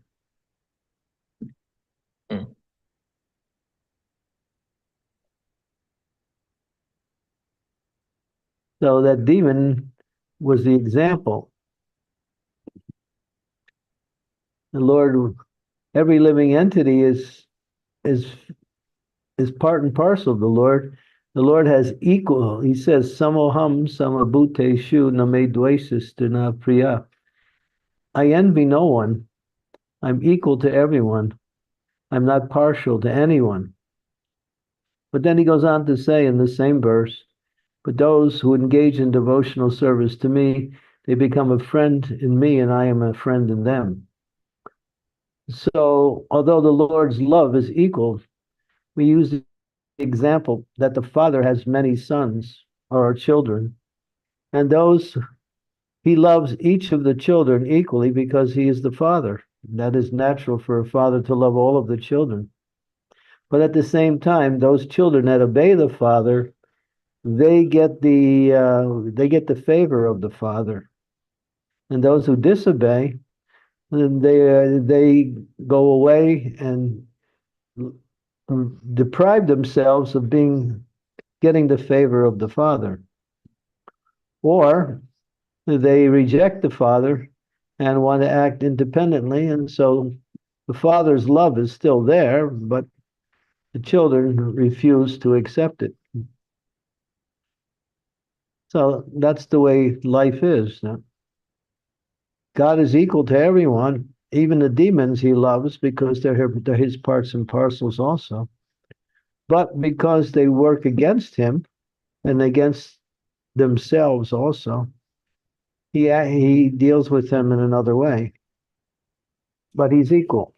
Speaker 2: So that demon was the example. The Lord, every living entity is part and parcel of the Lord. The Lord has equal. He says, "Samoham samabhuteshu name dvaisastuna priya." I envy no one. I'm equal to everyone. I'm not partial to anyone. But then he goes on to say in the same verse, "But those who engage in devotional service to me, they become a friend in me, and I am a friend in them." So, although the Lord's love is equal, we use the example that the Father has many sons or children, and those he loves each of the children equally because he is the Father. That is natural for a father to love all of the children. But at the same time, those children that obey the Father, they get the favor of the Father, and those who disobey, they go away and deprive themselves of getting the favor of the Father, or they reject the Father and want to act independently, and so the Father's love is still there, but the children refuse to accept it. So that's the way life is. God is equal to everyone, even the demons he loves because they're his parts and parcels also. But because they work against him and against themselves also, he deals with them in another way. But he's equal.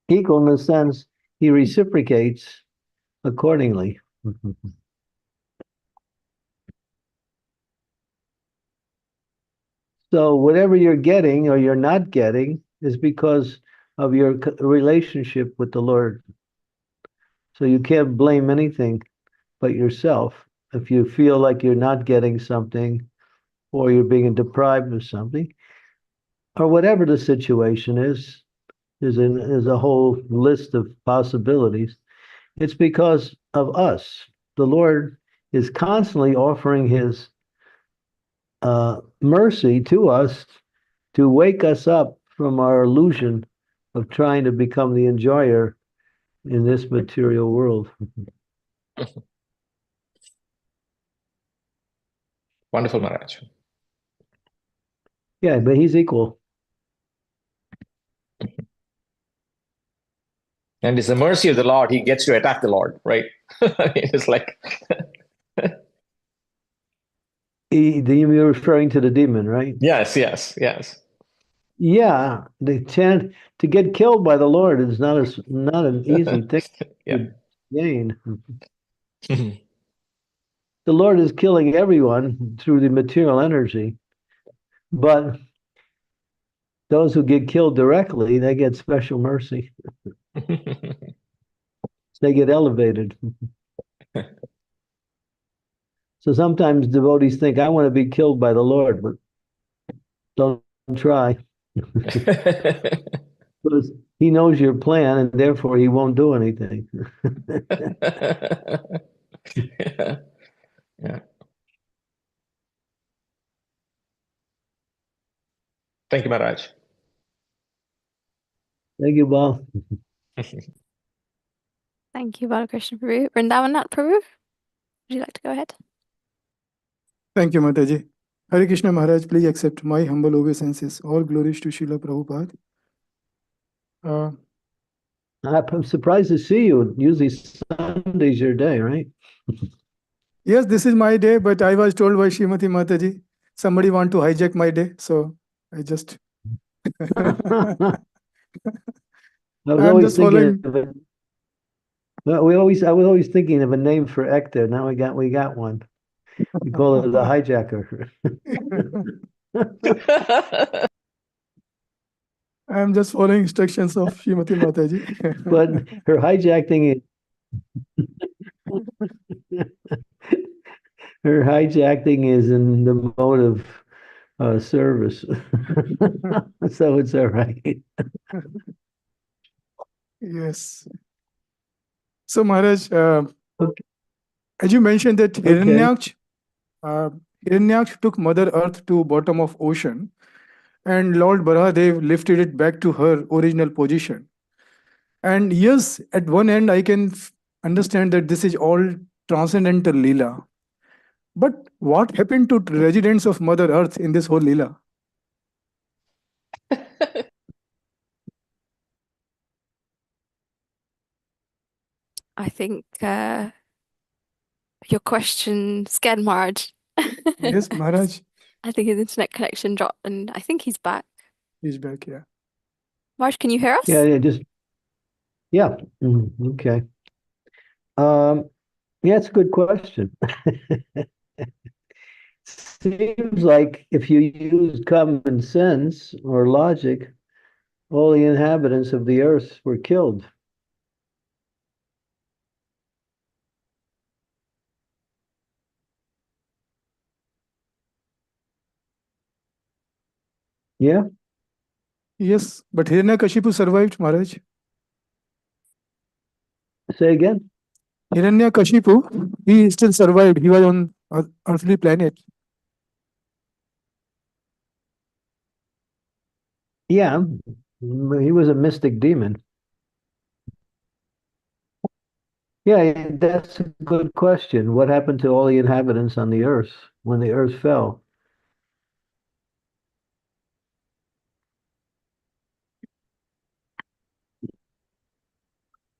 Speaker 2: Equal in the sense he reciprocates accordingly. So whatever you're getting or you're not getting is because of your relationship with the Lord. So you can't blame anything but yourself if you feel like you're not getting something or you're being deprived of something, or whatever the situation is. There's a whole list of possibilities. It's because of us. The Lord is constantly offering his mercy to us to wake us up from our illusion of trying to become the enjoyer in this material world.
Speaker 6: Wonderful, Maharaj.
Speaker 2: Yeah, but he's equal.
Speaker 6: And it's the mercy of the Lord, he gets to attack the Lord, right? It's like
Speaker 2: You're referring to the demon, right?
Speaker 6: yes.
Speaker 2: Yeah, the chance to get killed by the Lord is not an easy thing
Speaker 6: Yeah.
Speaker 2: to gain. The Lord is killing everyone through the material energy, but those who get killed directly, they get special mercy. They get elevated. So sometimes devotees think, I want to be killed by the Lord, but don't try. Because he knows your plan and therefore he won't do anything.
Speaker 6: Yeah. Thank you, Maharaj.
Speaker 2: Thank you, Bob.
Speaker 1: Thank you, Balakrishna Prabhu. Vrindavan Prabhu, would you like to go ahead?
Speaker 7: Thank you, Mataji. Hare Krishna Maharaj, please accept my humble obeisances. All glories to Srila Prabhupada.
Speaker 2: I'm surprised to see you. Usually Sunday's your day, right?
Speaker 7: Yes, this is my day, but I was told by Srimati Mataji, somebody want to hijack my day, so I just
Speaker 2: I was
Speaker 7: I'm
Speaker 2: always
Speaker 7: just
Speaker 2: thinking
Speaker 7: following.
Speaker 2: of it. Well, I was always thinking of a name for Ector. Now we got one. We call it the hijacker.
Speaker 7: I'm just following instructions of Srimati Mataji.
Speaker 2: But her hijacking her hijacking is in the mode of service. So it's all right.
Speaker 7: Yes. So Maharaj,
Speaker 2: Okay.
Speaker 7: as you mentioned that
Speaker 2: Okay.
Speaker 7: Hiranyaksh took Mother Earth to bottom of ocean, and Lord Barahadev lifted it back to her original position. And yes, at one end, I can understand that this is all transcendental Leela. But what happened to residents of Mother Earth in this whole Leela?
Speaker 1: I think your question scared Maharaj.
Speaker 7: Yes, Maharaj
Speaker 1: I think his internet connection dropped, and I think he's back.
Speaker 7: is back, yeah.
Speaker 1: Maharaj, can you hear us?
Speaker 2: Yeah, yeah. Okay. Yeah, it's a good question. Seems like if you use common sense or logic, all the inhabitants of the earth were killed. Yeah.
Speaker 7: Yes, but Hiranyakashipu survived, Maharaj.
Speaker 2: Say again.
Speaker 7: Hiranyakashipu, he still survived. He was on earthly planet.
Speaker 2: Yeah, he was a mystic demon. Yeah, that's a good question. What happened to all the inhabitants on the earth when the earth fell?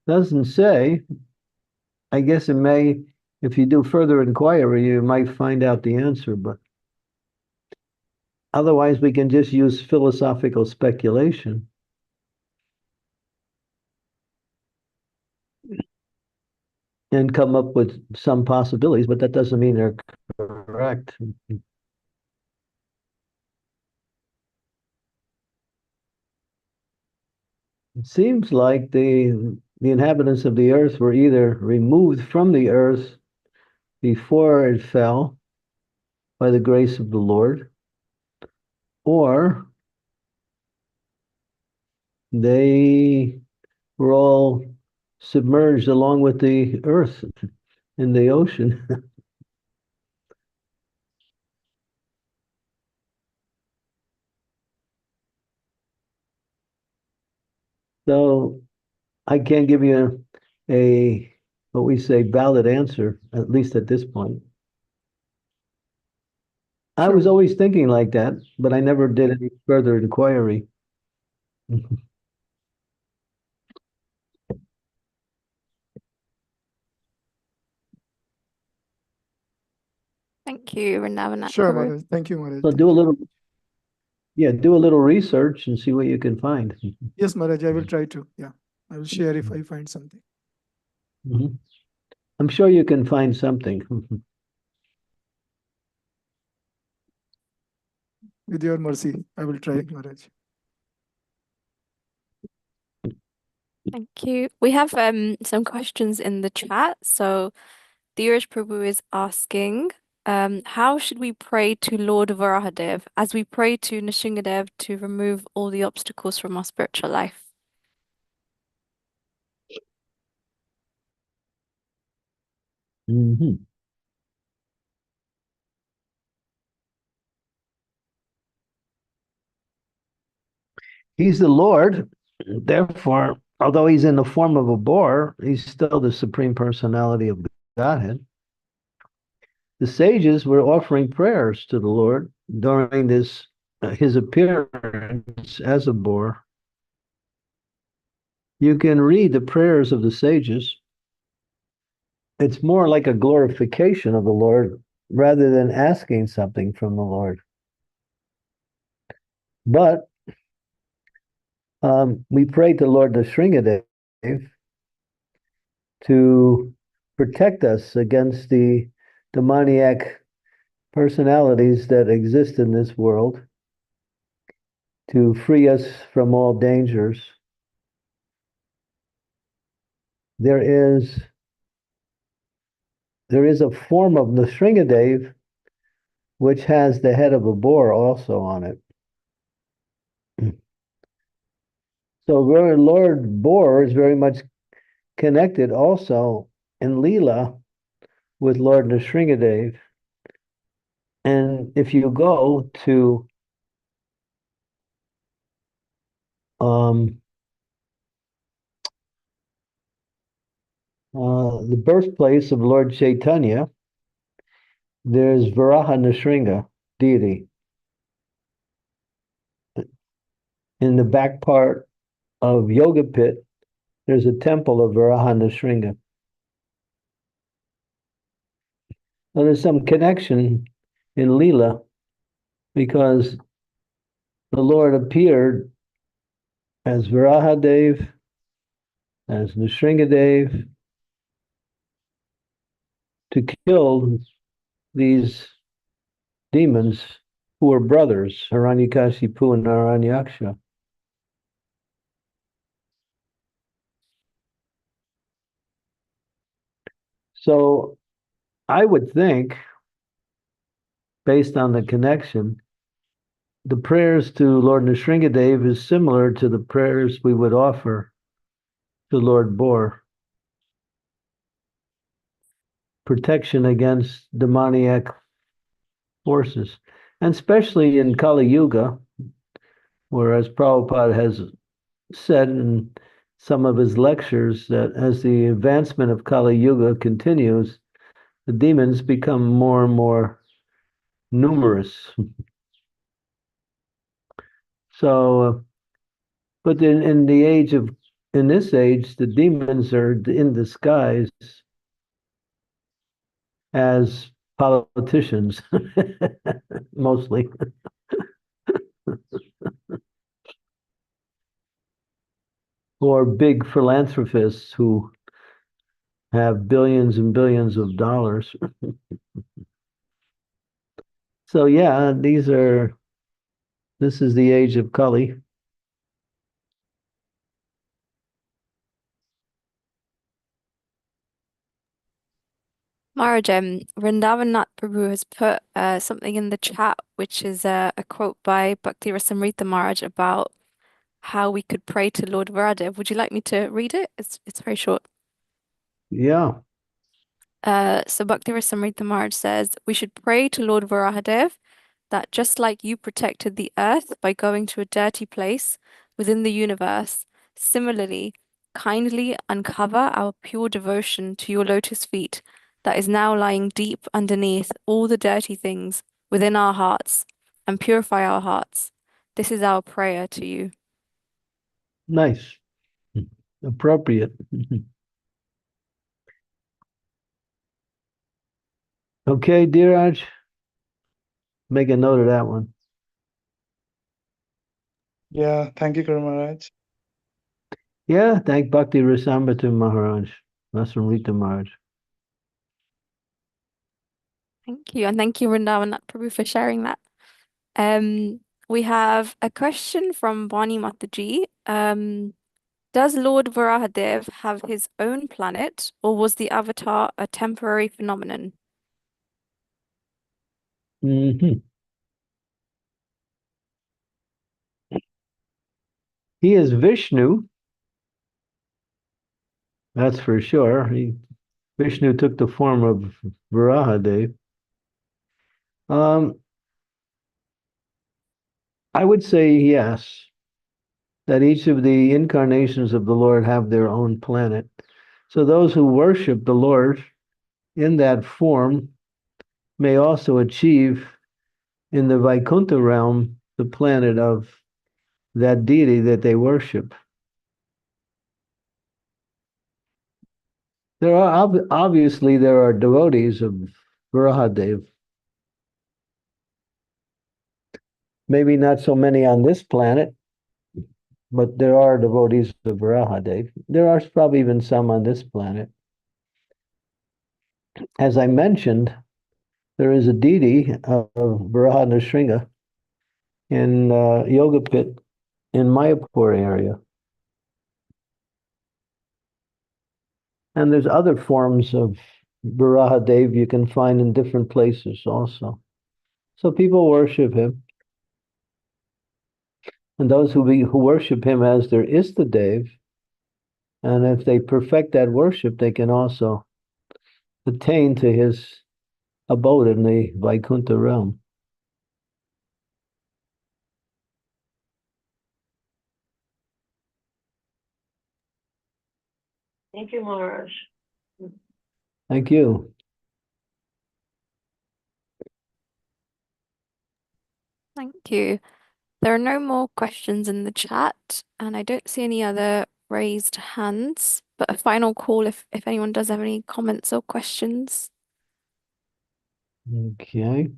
Speaker 2: Doesn't say. I guess it may, if you do further inquiry, you might find out the answer, but otherwise we can just use philosophical speculation and come up with some possibilities, but that doesn't mean they're correct. It seems like the inhabitants of the earth were either removed from the earth before it fell by the grace of the Lord, or they were all submerged along with the earth in the ocean. So I can't give you a what we say valid answer, at least at this point. I was
Speaker 7: Sure.
Speaker 2: always thinking like that, but I never did any further inquiry.
Speaker 1: Thank you, Vrindavan
Speaker 7: Sure,
Speaker 1: Guru.
Speaker 7: Maharaj. Thank you, Maharaj.
Speaker 2: So
Speaker 7: Thank you.
Speaker 2: do a little research and see what you can find.
Speaker 7: Yes, Maharaj, I will try to. Yeah, I will share if I find something.
Speaker 2: Mhm. I'm sure you can find something.
Speaker 7: With your mercy, I will try, Maharaj.
Speaker 1: Thank you. We have some questions in the chat. So Dheeraj Prabhu is asking, how should we pray to Lord Varahadev as we pray to Nishingadev to remove all the obstacles from our spiritual life?
Speaker 2: Mhm. He's the Lord, therefore, although he's in the form of a boar, he's still the supreme personality of Godhead. The sages were offering prayers to the Lord during this his appearance as a boar. you can read the prayers of the sages. It's more like a glorification of the Lord rather than asking something from the Lord. But we pray to Lord Nrsingadev to protect us against the demoniac personalities that exist in this world, to free us from all dangers. There is a form of Nrsingadev which has the head of a boar also on it. So Lord Boar is very much connected also in Leela with Lord Nrsingadev. And if you go to the birthplace of Lord Chaitanya, there's Varaha Nrsinga deity. In the back part of Yoga Pit, there's a temple of Varaha Nrsinga. Well, there's some connection in Leela because the Lord appeared as Varahadev, as Nrsingadev, to kill these demons who were brothers, Hiranyakashipu and Naranyaksha. So I would think, based on the connection, the prayers to Lord Nrsingadev is similar to the prayers we would offer to Lord Boar. Protection against demoniac forces, and especially in Kali Yuga, whereas Prabhupada has said in some of his lectures that as the advancement of Kali Yuga continues, the demons become more and more numerous. So, but in this age, the demons are in disguise as politicians, mostly. Or big philanthropists who have billions and billions of dollars. So yeah, this is the age of Kali.
Speaker 1: Maharaj, Vrindavan Prabhu has put something in the chat, which is a quote by Bhakti Rasamrita Maharaj about how we could pray to Lord Varadev. Would you like me to read it? It's very short.
Speaker 2: Yeah.
Speaker 1: So Bhakti Rasamrita Maharaj says, we should pray to Lord Varahadev that just like you protected the earth by going to a dirty place within the universe, similarly, kindly uncover our pure devotion to your lotus feet that is now lying deep underneath all the dirty things within our hearts and purify our hearts. This is our prayer to you.
Speaker 2: Nice. Appropriate. Okay, Dheeraj, make a note of that one.
Speaker 4: Yeah, thank you, Guru Maharaj.
Speaker 2: Yeah, thank Bhakti Rasamrita Maharaj, Rasamrita Maharaj.
Speaker 1: Thank you. And thank you, Vrindavan Prabhu, for sharing that. We have a question from Vani Mataji. Does Lord Varahadev have his own planet, or was the avatar a temporary phenomenon?
Speaker 2: Mm-hmm. He is Vishnu, that's for sure. Vishnu took the form of Varahadev. I would say yes, that each of the incarnations of the Lord have their own planet. So those who worship the Lord in that form may also achieve in the Vaikuntha realm the planet of that deity that they worship. There are obviously there are devotees of Varaha. Maybe not so many on this planet, but there are devotees of Varaha. There are probably even some on this planet. As I mentioned, there is a deity of Varaha Nrsimha in Yoga Pit in Mayapur area. And there's other forms of Varaha you can find in different places also. So people worship him. And those who worship him as their Istadev, and if they perfect that worship, they can also attain to his abode in the Vaikuntha realm.
Speaker 5: Thank you, Maharaj.
Speaker 2: Thank you.
Speaker 1: Thank you. There are no more questions in the chat, and I don't see any other raised hands, but a final call if anyone does have any comments or questions.
Speaker 2: Okay.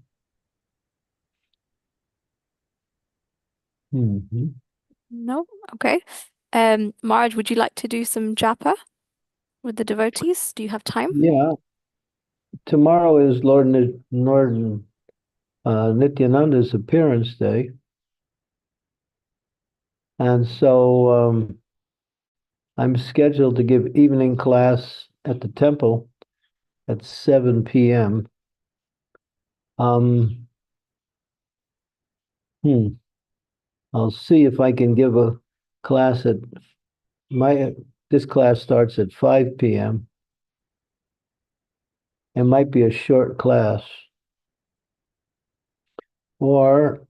Speaker 1: No? Okay. Marge, would you like to do some japa with the devotees? Do you have time?
Speaker 2: Yeah. Tomorrow is Lord Nityananda's appearance day. And so I'm scheduled to give evening class at the temple at 7 p.m. Um, I'll see if I can give a class at this class starts at 5 p.m. It might be a short class. Or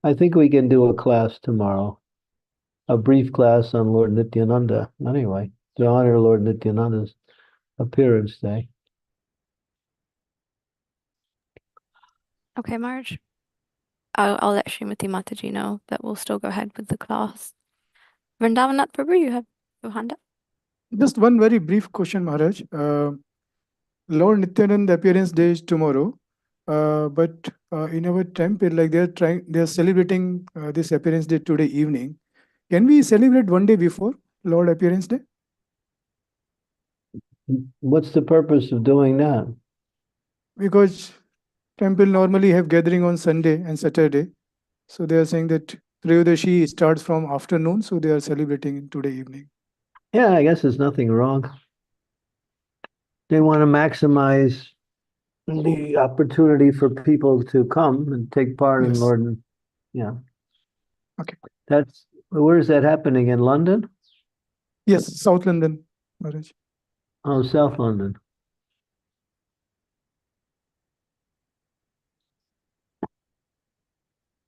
Speaker 2: I think we can do a class tomorrow, a brief class on Lord Nityananda, anyway, to honor Lord Nityananda's appearance day.
Speaker 1: Okay, Marge. I'll let Srimati Mataji know that we'll still go ahead with the class. Vrindavanath Prabhu, you have your hand up.
Speaker 7: Just one very brief question, Maharaj. Lord Nityananda appearance day is tomorrow, but in our temple, like they're celebrating this appearance day today evening. Can we celebrate one day before Lord appearance day?
Speaker 2: What's the purpose of doing that?
Speaker 7: Because temple normally have gathering on Sunday and Saturday, so they are saying that Trayodasi starts from afternoon, so they are celebrating today evening.
Speaker 2: Yeah, I guess there's nothing wrong. They want to maximize the opportunity for people to come and take part in
Speaker 7: Yes.
Speaker 2: Lord. Yeah.
Speaker 7: Okay.
Speaker 2: Where is that happening? In London?
Speaker 7: Yes, South London, Maharaj.
Speaker 2: Oh, South London.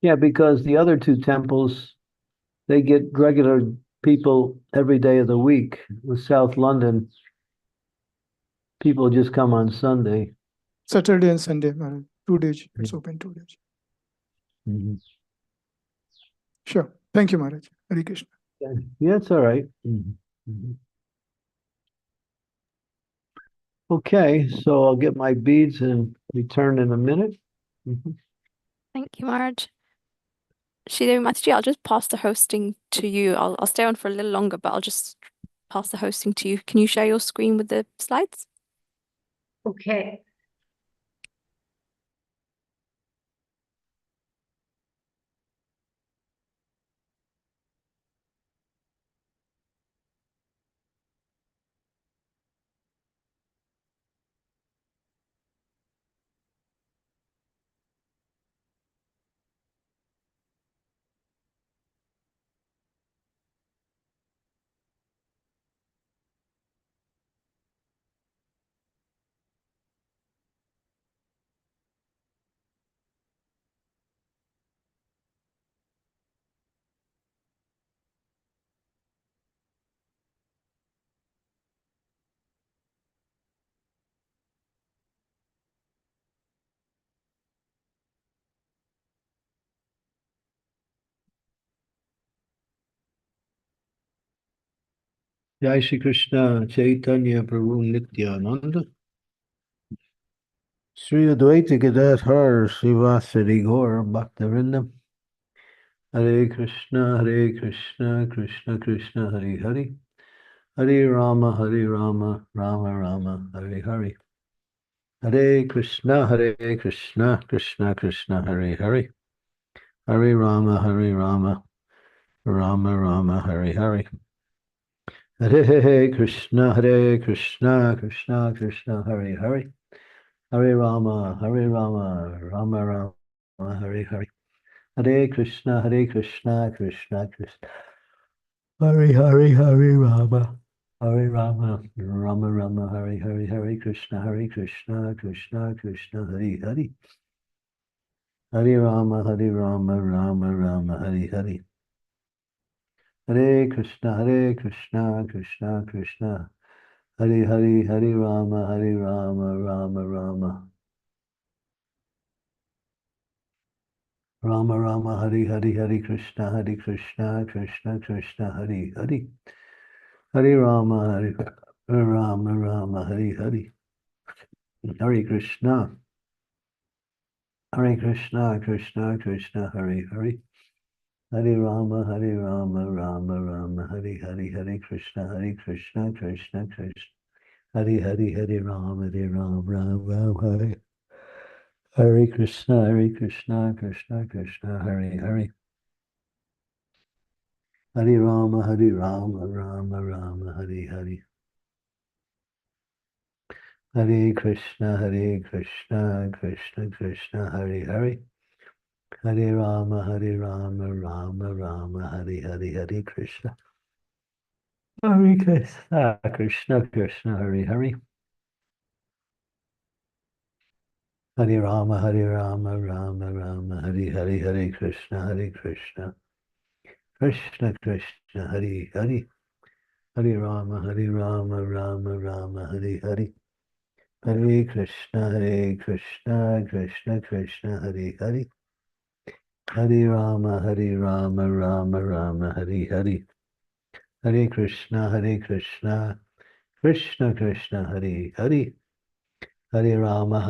Speaker 2: Yeah, because the other two temples, they get regular people every day of the week. With South London, people just come on Sunday.
Speaker 7: Saturday and Sunday, Maharaj. 2 days. It's open 2 days.
Speaker 2: Mm-hmm.
Speaker 7: Sure. Thank you, Maharaj. Hare Krishna.
Speaker 2: Yeah, it's all right. Mm-hmm. Okay, so I'll get my beads and return in a minute.
Speaker 1: Thank you, Marge. Sridevi Mataji, I'll just pass the hosting to you. I'll stay on for a little longer, but I'll just pass the hosting to you. Can you share your screen with the slides?
Speaker 5: Okay.
Speaker 2: Jai Shri Krishna Chaitanya Prabhu Nityananda Sri Advaita Gadadhar Srivasadi Gaur Bhaktivinoda Hare Krishna Krishna Krishna Hare Hare Hare Rama Rama Rama Hare Hare Hare Krishna Krishna Krishna Hare Hare Hare Rama Rama Rama Hare Hare Hare Krishna Krishna Krishna Hare Hare Hare Rama Rama Rama Hare Hare Hare Krishna Krishna Krishna Hare Rama Rama Rama Hare Hare Hare Krishna Krishna Krishna Hare Hare Hare Rama Rama Rama Hare Hare Hare Krishna Krishna Hare Hare Rama Rama Rama Rama Hare Krishna Krishna Hare Hare Hare Rama Rama Hare Hare Hare Krishna Krishna Hare Hare Hare Rama Rama Rama Hare Hare Hare Krishna Krishna Hare Hare Rama Ram Hare Hare Krishna Krishna Hare Hare Hare Rama Rama Hare Hare Hare Krishna Krishna Hare Hare Hare Rama Rama Hare Hare Hare Krishna Krishna Hare Hare Hare Rama Rama Hare Hare Hare Krishna Krishna Hare Hare Hare Rama Rama Hare Hare Hare Krishna Krishna Hare Hare Hare Rama Rama Hare Hare Hare Krishna Krishna Hare Hare Hare Rama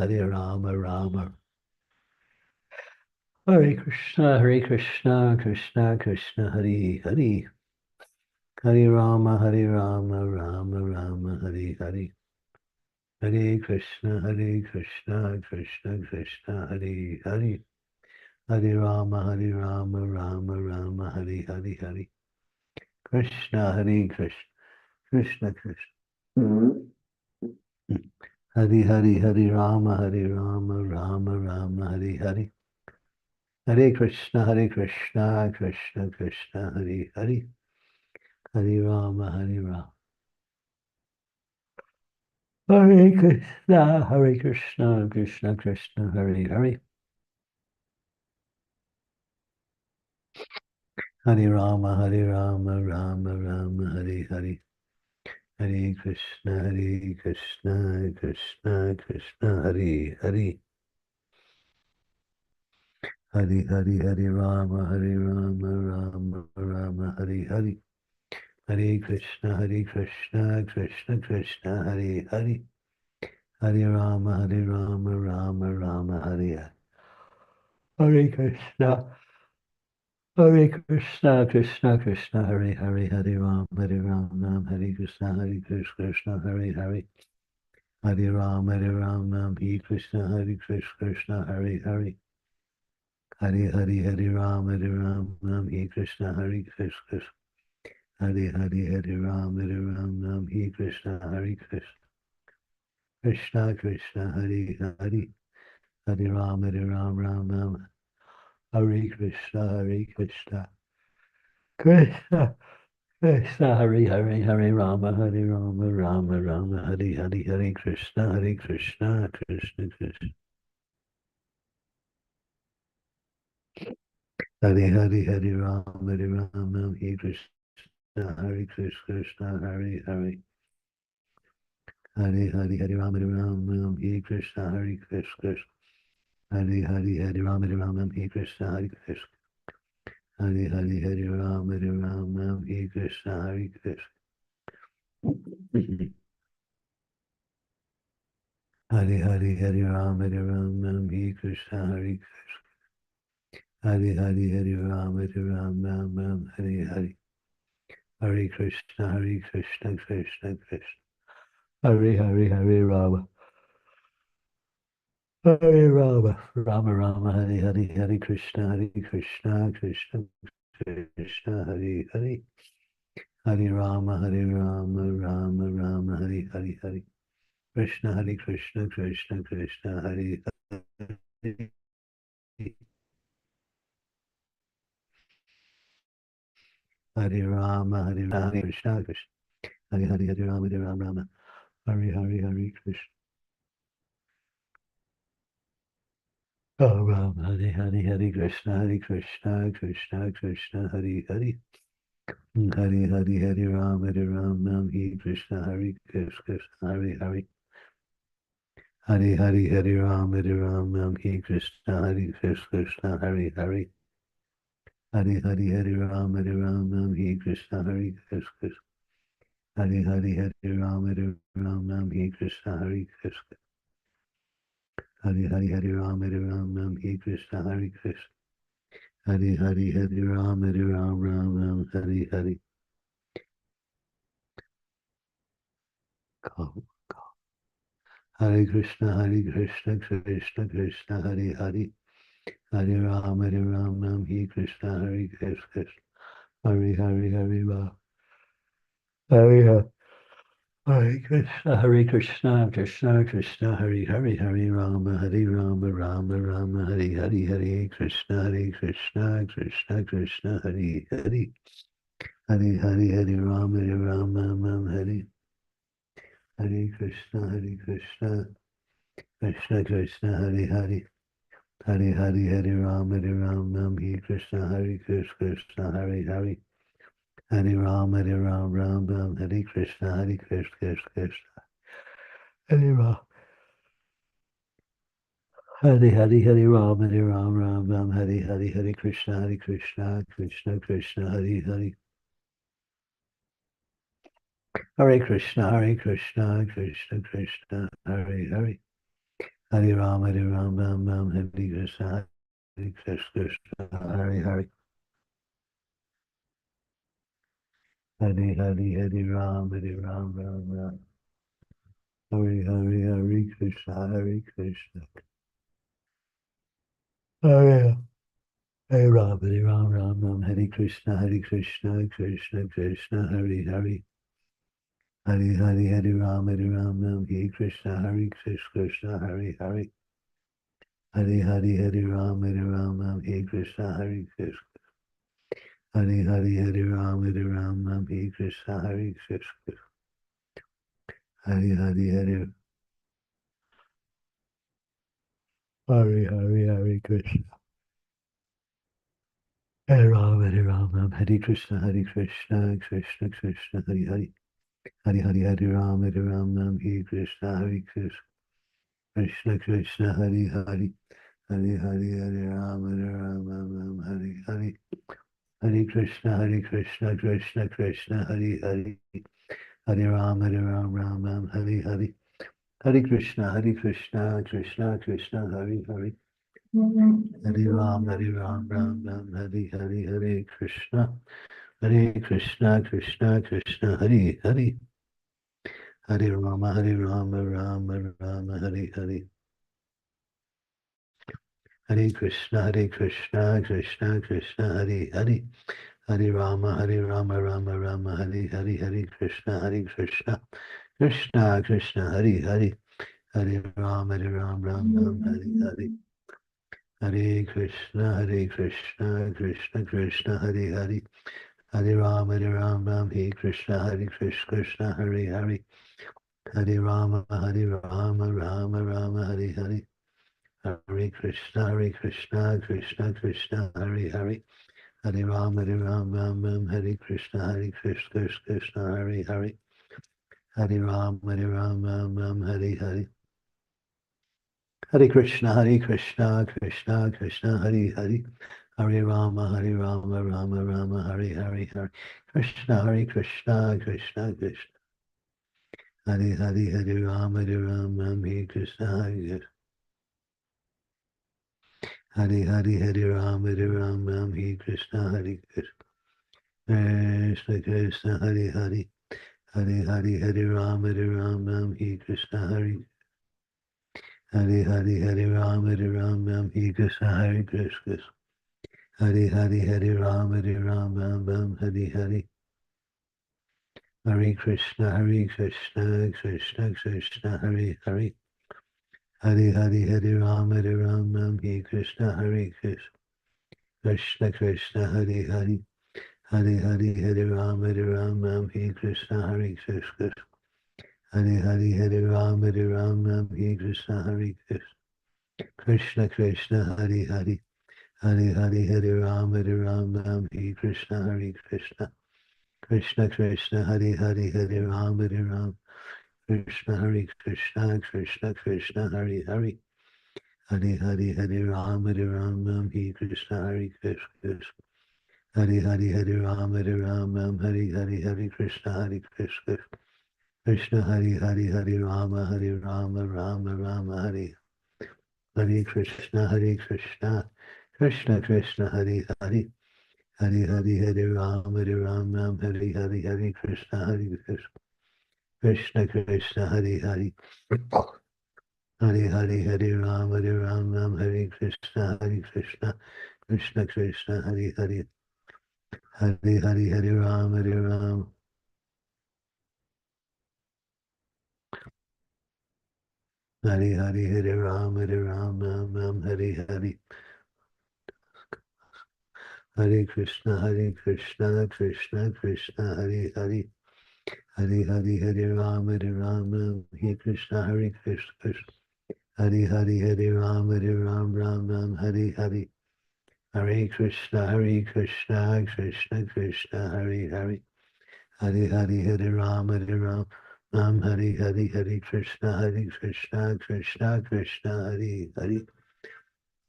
Speaker 2: Rama Hare Krishna Krishna Hare Hare Hare Rama Rama Hare Hare Hare Krishna Krishna Hare Hare Hare Rama Rama Hare Hare Krishna Krishna Hare Rama Rama Hare Hare Hare Krishna Krishna Hare Hare Hare Rama Hare Krishna Krishna Hare Hare Hare Rama Rama Hare Hare Hare Krishna Krishna Hare Hare Hare Rama Rama Hare Hare Hare Krishna Krishna Hare Hare Hare Rama Rama Hare Hare Hare Krishna Hare Hare Ram Hare Krishna Hare Hare Hare Ram Hare Krishna Hare Hare Hare Ram Hare Krishna Hare Krishna Hare Ram Hare Krishna Hare Krishna Hare Hare Hare Ram Ram Hare Krishna Krishna Krishna Hare Rama Rama Hare Krishna Krishna Hare Rama Hare Krishna Krishna Hare Hare Hare Rama Hare Krishna Krishna Hare Rama Hare Krishna Hare Hare Rama Hare Krishna Hari Hari Hari Ram, Ram Krishna, Hari Krishna. Hari Hari Hari Ram, Ram Hari Hari. Hari Krishna, Krishna Krishna. Hari Hari Hari Rama. Hare Rama, Rama Rama, Hare Hare, Hare Krishna, Krishna Krishna, Hare Hare. Hare Rama, Rama Rama, Hare Hare Hare. Krishna, Krishna Krishna Krishna, Hare Hare. Hare Rama, Krishna Krishna. Hare Hare, Hare Rama, Rama. Hare Hare, Hare Krishna. Oh Ram, Hare Hare, Hare Krishna, Krishna Krishna, Hare Hare. Hare Hare, Hare Ram, Ram Krishna, Hare Krishna, Hare Hare. Hare Hare, Hare Ram, Ram Krishna, Hare Krishna, Hare Hare. Hare Hare, Hare Ram, Ram Krishna, Hare Krishna. Hare Hare, Hare Ram, Ram Krishna, Hare Krishna. Hare Hare, Hare Ram, Ram Krishna, Hare Krishna. Hare Hare, Hare Ram, Ram Hare Hare. Hare Krishna, Krishna Krishna, Hare Hare. Hare Ram, Ram Krishna, Hare Krishna. Hare Hare, Hare Ram. Hare Hare. Hare Krishna, Krishna Krishna, Hare Hare, Hare Rama, Rama Hare Hare, Hare Krishna, Krishna Krishna, Hare Hare. Hare Hare, Hare Rama, Rama Hare. Hare Krishna, Krishna Krishna, Hare Hare. Hare Hare, Hare Rama, Hare Krishna, Krishna, Hare Hare. Hare Rama, Ram Hare Krishna, Krishna. Hare Rama. Hare Hare, Hare Rama, Ram Hare Hare, Hare Krishna, Krishna Krishna, Hare Hare. Hare Krishna, Krishna Krishna, Hare Hare. Hare Rama, Ram Hare Krishna, Krishna, Hare Hare. Hare Hare, Hare Rama, Ram. Hare Hare, Hare Krishna, Krishna. Hare Hare Ram, Ram Hare Krishna, Krishna Krishna, Hare Hare. Hare Hare, Hare Ram, Ram Hare Krishna, Krishna, Hare Hare. Hare Hare, Hare Ram, Ram Hare Krishna, Krishna. Hare Hare, Hare Ram, Ram Hare Krishna, Krishna. Hare Hare, Hare Hare Krishna. Hare Ram, Ram Hare Krishna, Krishna Krishna, Hare Hare. Hare Hare, Hare Ram, Ram Hare Krishna, Krishna. Krishna Krishna, Hare Hare. Hare Hare, Hare Ram, Ram Hare Hare. Hare Krishna, Krishna Krishna, Hare Hare. Hare Ram, Ram Hare Hare. Hare Krishna, Krishna Krishna, Hare Hare. Hare Ram, Ram Hare Hare. Hare Krishna, Krishna Krishna, Hare Hare. Hare Rama, Rama Hare Hare. Hare Krishna, Krishna Krishna, Hare Hare. Hare Rama, Rama Hare Hare. Hare Krishna, Krishna Krishna, Hare Hare. Hare Rama, Ram Hare Hare. Hare Krishna, Krishna Krishna, Hare Hare. Hare Rama, Ram Hare Krishna, Krishna, Hare Hare. Hare Rama, Rama Hare Hare. Hare Krishna, Krishna Krishna, Hare Hare. Hare Rama, Ram Hare Krishna, Krishna, Hare Hare. Hare Rama, Ram Hare Hare. Hare Krishna, Krishna Krishna, Hare Hare. Hare Rama, Rama Hare Hare. Hare Krishna, Krishna Krishna. Hare Hare Hare Ram Hare Krishna Hare Krishna. Hare Hare Hare Ram Hare Krishna Hare Krishna. Krishna Krishna Hare Hare. Hare Hare Hare Ram Hare Krishna Hare. Hare Hare Hare Ram Hare Krishna Hare Krishna. Hare Hare Hare Ram Hare Hare. Hare Krishna Krishna Krishna Hare Hare. Hare Hare Hare Ram Hare Krishna Hare Krishna. Krishna Krishna Hare Hare. Hare Hare Hare Ram Hare Krishna Hare Krishna. Hare Hare Hare Ram Hare Krishna Hare Krishna. Krishna Krishna Hare Hare. Hare Hare Hare Ram Hare Krishna Hare Krishna. Krishna Krishna Hare Hare Hare Ram Krishna Hare Krishna. Krishna Krishna Hare Hare. Hare Hare Hare Ram Hare Krishna Hare Krishna. Hare Hare Hare Ram Hare Hare Krishna Hare Krishna. Krishna Hare Hare Hare Rama Rama Hare Hare Krishna Krishna Krishna Hare Hare. Hare Hare Hare Ram Hare Hare Krishna Hare Krishna. Krishna Krishna Hare Hare. Hare Hare Hare Ram Hare Krishna Krishna Krishna Krishna Hare Hare. Hare Hare Hare Ram Hare Hare Hare Ram Hare Hare. Hare Krishna Krishna Krishna Hare Hare. Hare Hare Hare Ram Hare Krishna Hare Krishna. Hare Hare Hare Ram Hare Hare. Hare Krishna Krishna Krishna Hare Hare. Hare Hare Hare Ram Hare Hare. Hare Krishna Krishna Krishna Hare Hare.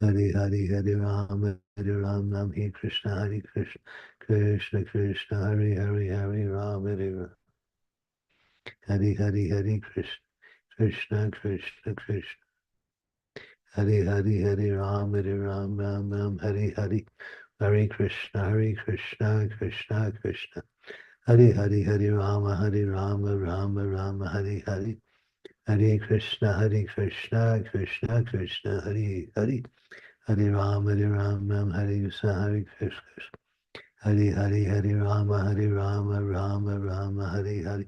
Speaker 2: Hare Hare Hare Ram Hare Krishna Hare Krishna. Krishna Krishna Hare Hare. Hare Ram Hare Hare Hare. Hare Krishna Krishna Krishna. Hare Hare Hare Ram Hare Hare. Hare Krishna Krishna Krishna. Hare Hare Hare Rama Rama Hare Hare. Hare Krishna Krishna Krishna Hare Hare. Hare Ram Hare Krishna Hare Krishna. Hare Hare Hare Rama Rama Hare Hare.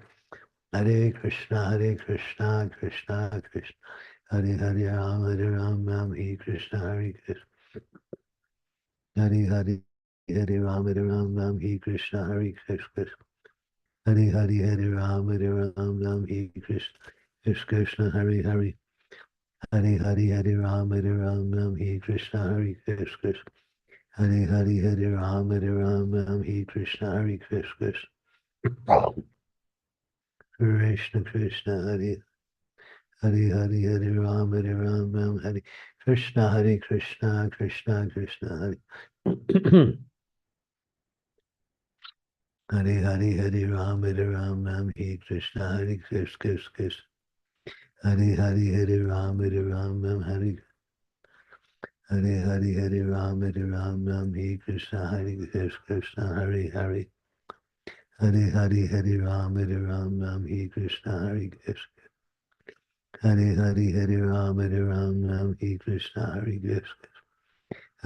Speaker 2: Hare Krishna Krishna Krishna. Hare Hare Ram Hare Krishna Hare Krishna. Hare Hare Hare Ram Hare Krishna Hare Krishna. Hare Hare Hare Ram Hare Krishna. Krishna Hare Hare. Hare Hare Hare Ram Hare Krishna Hare Krishna. Hare Hare Hare Ram Hare Krishna Hare Krishna. Krishna Krishna Hare Hare Hare Hare Ram Hare Krishna Krishna Krishna Hare. Hare Hare Hare Ram Hare Krishna Hare Krishna. Hare Hare Hare Ram Hare Hare Hare Hare Ram Hare Krishna Hare Krishna. Hare Hare Hare Hare Hare Ram Hare Krishna Hare Krishna. Hare Hare Hare Ram Hare Krishna Hare Krishna.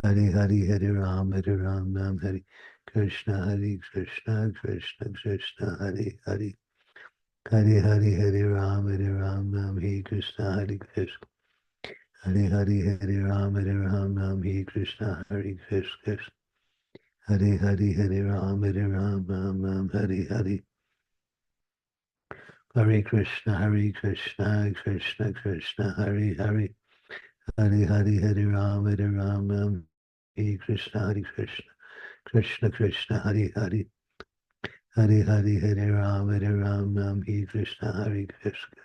Speaker 2: Hare Hare Hare Ram Hare Krishna Krishna Krishna Hare Hare. Hare Hare Hare Ram Hare Krishna Hare Krishna. Hare Hare Hare Ram Hare Krishna Hare Krishna. Hare Hare Hare Ram Hare Hare. Hare Krishna Krishna Krishna Hare Hare. Hare Hare Hare Ram Hare Krishna Hare Krishna. Krishna Krishna Hare Hare. Hare Hare Hare Ram Hare Krishna Hare Krishna.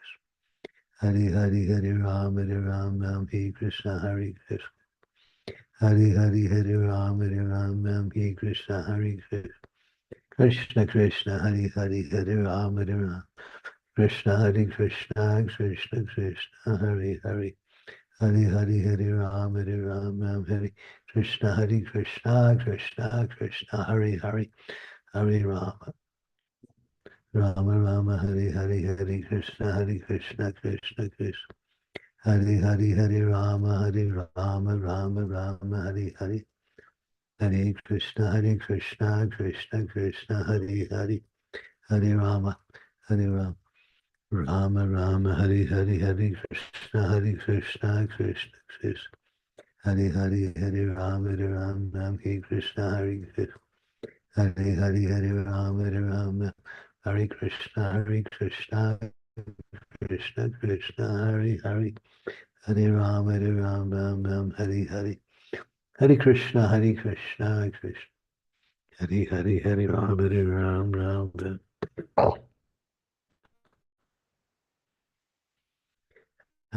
Speaker 2: Hare Hare Hare Ram Hare Krishna Hare Krishna. Hare Hare Hare Ram Hare Krishna Hare Krishna. Krishna Krishna Hare Hare. Hare Ram Krishna Hare Krishna, Krishna Krishna Hare Hare, Hare Hare Hare Ram, Hare Krishna Hare Krishna, Krishna Krishna Hare Hare, Hare Rama, Rama Rama Hare Hare, Hare Krishna Krishna Krishna, Hare Hare Hare Rama, Rama Rama Hare Hare, Hare Krishna Krishna Krishna, Hare Hare, Hare Rama, Rama Rama Hare Hare, Hare Krishna Krishna Krishna, Hare Hare Hare Rama, Hare Krishna Krishna, Hare Hare Hare Rama, Hare Krishna Krishna Krishna, Hare Hare, Hare Rama, Hare Hare, Hare Krishna Krishna, Hare Hare, Hare Rama,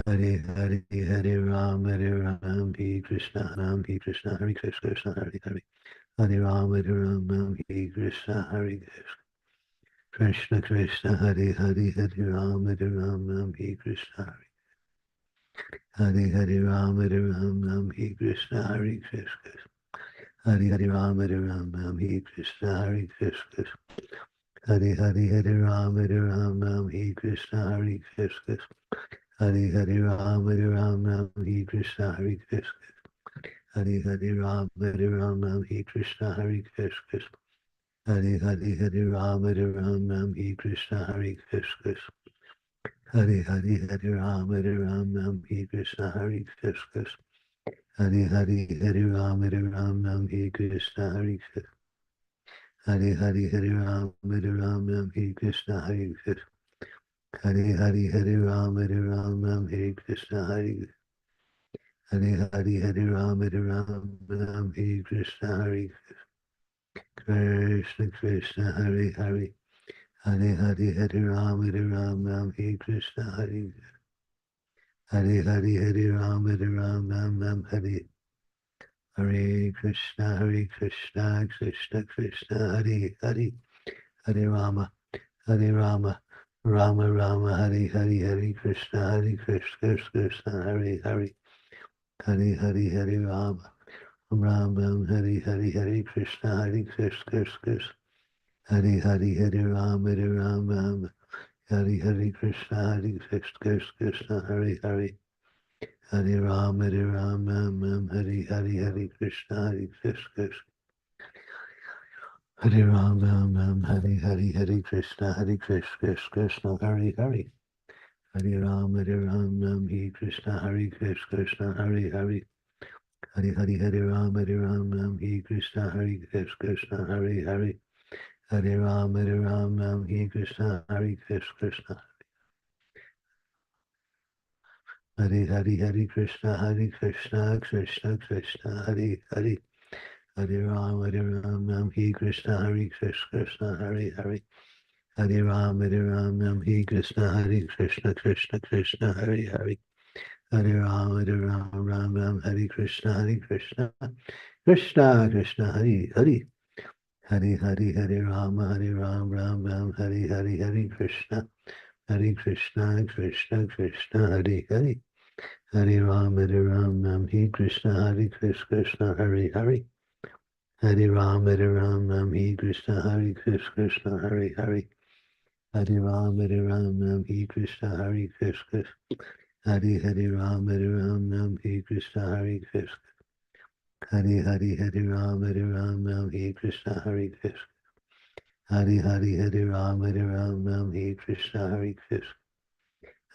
Speaker 2: Hare Hare, Hare Rama, Hare Krishna, Hare Krishna, Hare Hare, Hare Rama, Hare Krishna, Hare Krishna Krishna, Hare Hare, Hare Rama, Hare Krishna, Hare Hare Rama, Hare Krishna, Hare Krishna, Hare Hare Rama, Hare Krishna, Hare Krishna, Hare Hare, Hare Rama, Hare Krishna, Hare Krishna, Hare Hare Rama, Hare Krishna, Hare Krishna, Hare Hare Rama, Hare Krishna, Hare Krishna, Hare Hare, Hare Rama, Hare Krishna, Hare Krishna, Hare Hare, Hare Rama, Hare Krishna, Hare Krishna, Hare Hare, Hare Rama, Hare Krishna, Hare Krishna, Hare Hare, Hare Rama, Hare Krishna, Hare Krishna, Hare Hare, Hare Rama, Hare Krishna, Hare Hare, Hare Rama, Hare Krishna, Hare Krishna Krishna, Hare Hare, Hare Hare, Hare Rama, Hare Krishna, Hare Hare, Hare Rama, Hare Hare Krishna, Krishna Krishna, Hare Hare, Hare Rama, Rama Rama, Hare Hare, Hare Krishna, Krishna, Hare Hare, Hare Hare, Hare Rama, Rama, Hare Hare, Hare Krishna, Krishna, Hare Hare, Hare Rama, Hare Hare Krishna, Krishna, Hare Hare, Hare Rama, Hare Hare, Hare Krishna, Krishna, Hare Rama, Hare Hare, Hare Krishna, Krishna, Hare Hare, Hare Rama, Hare Krishna, Krishna, Hare Hare, Hare Hare, Hare Rama, Hare Krishna, Krishna, Hare Hare, Hare Rama, Hare Krishna, Krishna, Hare Hare, Hare Krishna, Krishna Krishna, Hare Hare, Hare Rama, Hare Krishna, Krishna, Hare Hare, Hare Rama, Hare Krishna, Krishna, Hare Hare, Hare Rama, Hare Krishna, Krishna, Krishna, Hare Hare, Hare Hare, Hare Rama, Hare Hare, Hare Krishna, Krishna, Krishna, Hare Hare, Hare Rama, Hare Krishna, Krishna, Hare Hare, Hare Rama, Hare Krishna, Krishna, Hare Hare, Hare Rama, Hare Krishna, Krishna, Hare Hare Rama, Hare Krishna, Krishna, Hare Hare, Hare Rama, Hare Krishna, Krishna, Hare Hare, Hare Rama, Hare Krishna, Krishna,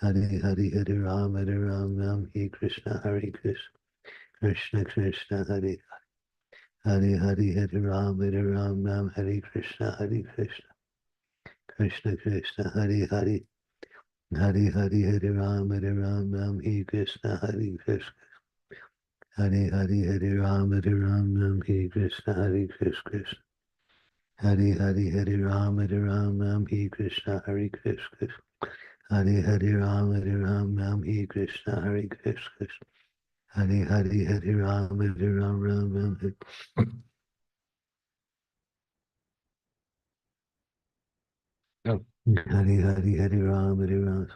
Speaker 2: Hare Hare, Hare Rama, Hare Krishna, Krishna, Krishna Krishna, Hare Hare, Hare Hare Rama, Hare Krishna, Krishna, Krishna Krishna, Hare Hare, Hare Hare, Hare Rama, Hare Krishna, Krishna, Hare Hare, Hare Rama, Hare Krishna, Krishna, Hare Hare, Hare Rama, Hare Krishna, Krishna, Hare Hare Rama, Hare Krishna, Krishna, Hare Hare, Hare Rama, Hare Hari Hari Hari Ram Hari Ram.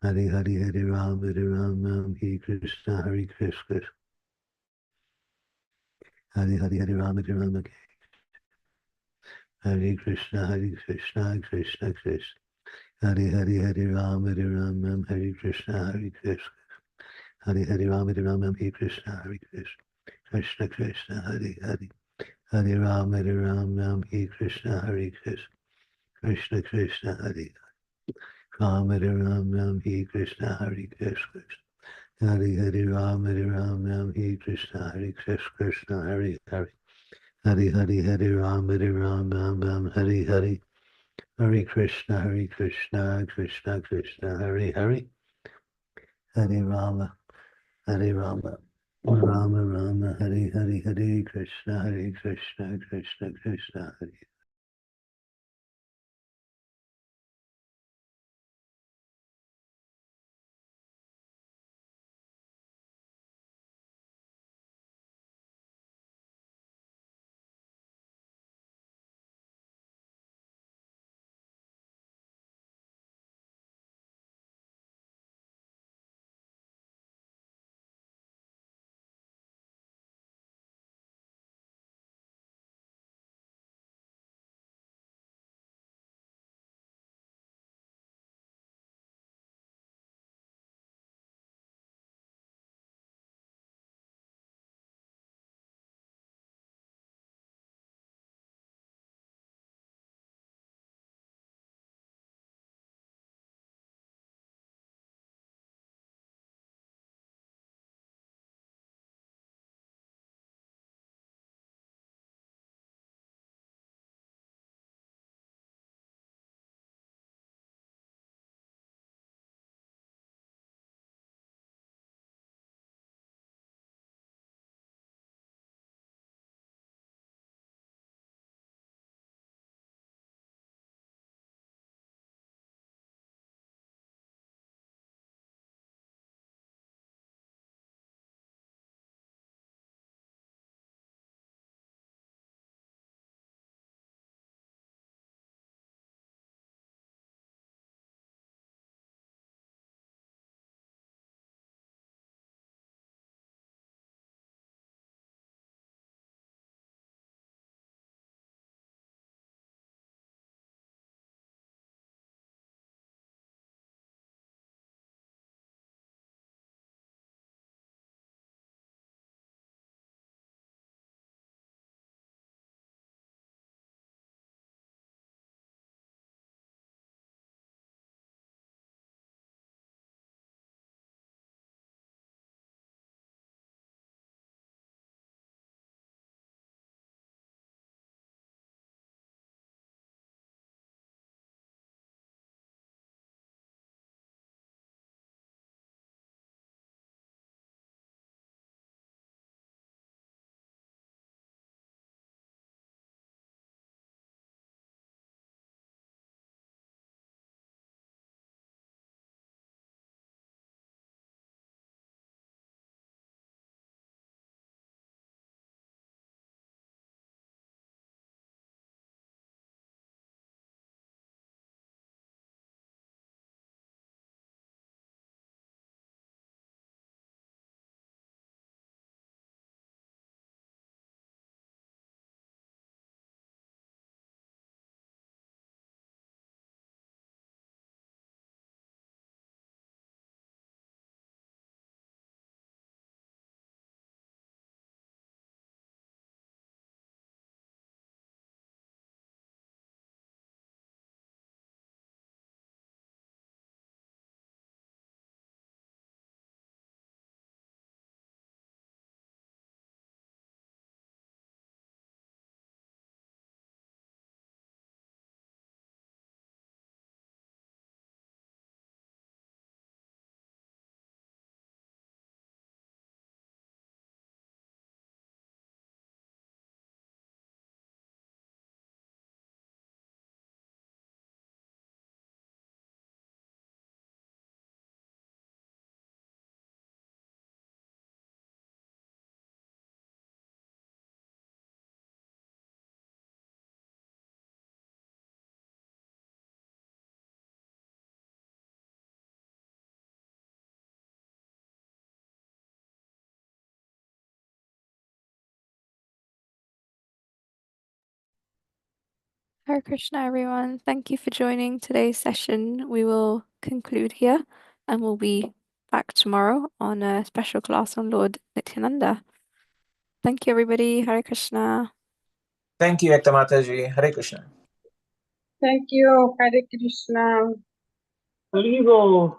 Speaker 2: Hari Hari Hari Ram Hari Ram Ram He Krishna Hari Krishna. Hari Hari Hari Ram Hari Ram Hari Krishna Krishna Krishna. Hari Hari Hari Ram Hari Ram Ram Hari Krishna Hari Krishna. Hari Hari Ram Hari Ram Ram He Krishna Hari Krishna. Krishna Krishna Hari Hari. Hari Ram Ram He Krishna Hari Krishna. Krishna Krishna Hari Ram Hari Ram Ram He Krishna Hari Krishna. Hari Hari Ram Ram He Krishna Hari Krishna. Krishna Hari Hari. Hari Hari Hari Ram Ram Ram Hari Hari. Hari Krishna Krishna Krishna Hari Hari. Hari Rama Rama Rama Hari Hari Hari Krishna Krishna Krishna Hari
Speaker 1: Hare Krishna, everyone. Thank you for joining today's session. We will conclude here and we'll be back tomorrow on a special class on Lord Nityananda. Thank you, everybody. Hare Krishna.
Speaker 6: Thank you, Ekta Mataji. Hare Krishna.
Speaker 8: Thank you. Hare Krishna.
Speaker 2: Haribo.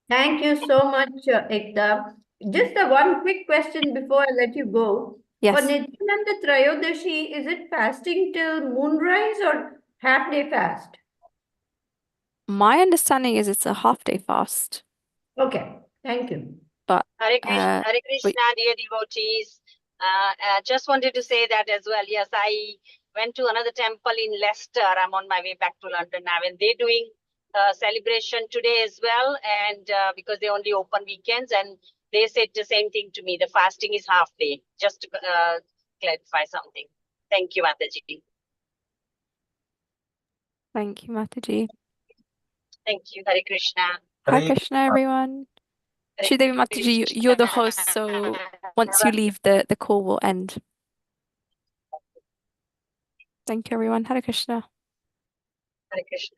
Speaker 5: Thank you so much, Ekta. Just a one quick question before I let you go. For
Speaker 1: Yes,
Speaker 5: Nityananda Trayodashi, is it fasting till moonrise or half-day fast?
Speaker 1: my understanding is it's a half-day fast,
Speaker 5: Okay, thank you.
Speaker 1: but
Speaker 9: Hare Krishna,
Speaker 1: but
Speaker 9: dear devotees. Just wanted to say that as well. Yes, I went to another temple in Leicester. I'm on my way back to London now, and they're doing celebration today as well. And because they only open weekends, and they said the same thing to me. The fasting is half day. Just to clarify something. Thank you, Mataji.
Speaker 1: thank you, Mataji.
Speaker 9: Thank you, Hare Krishna.
Speaker 1: Hare
Speaker 6: Hare
Speaker 1: Krishna, everyone.
Speaker 9: Hare
Speaker 1: Sridevi Mataji, you're the host, so once you leave, the call will end. Thank you, everyone. Hare Krishna.
Speaker 9: Hare Krishna.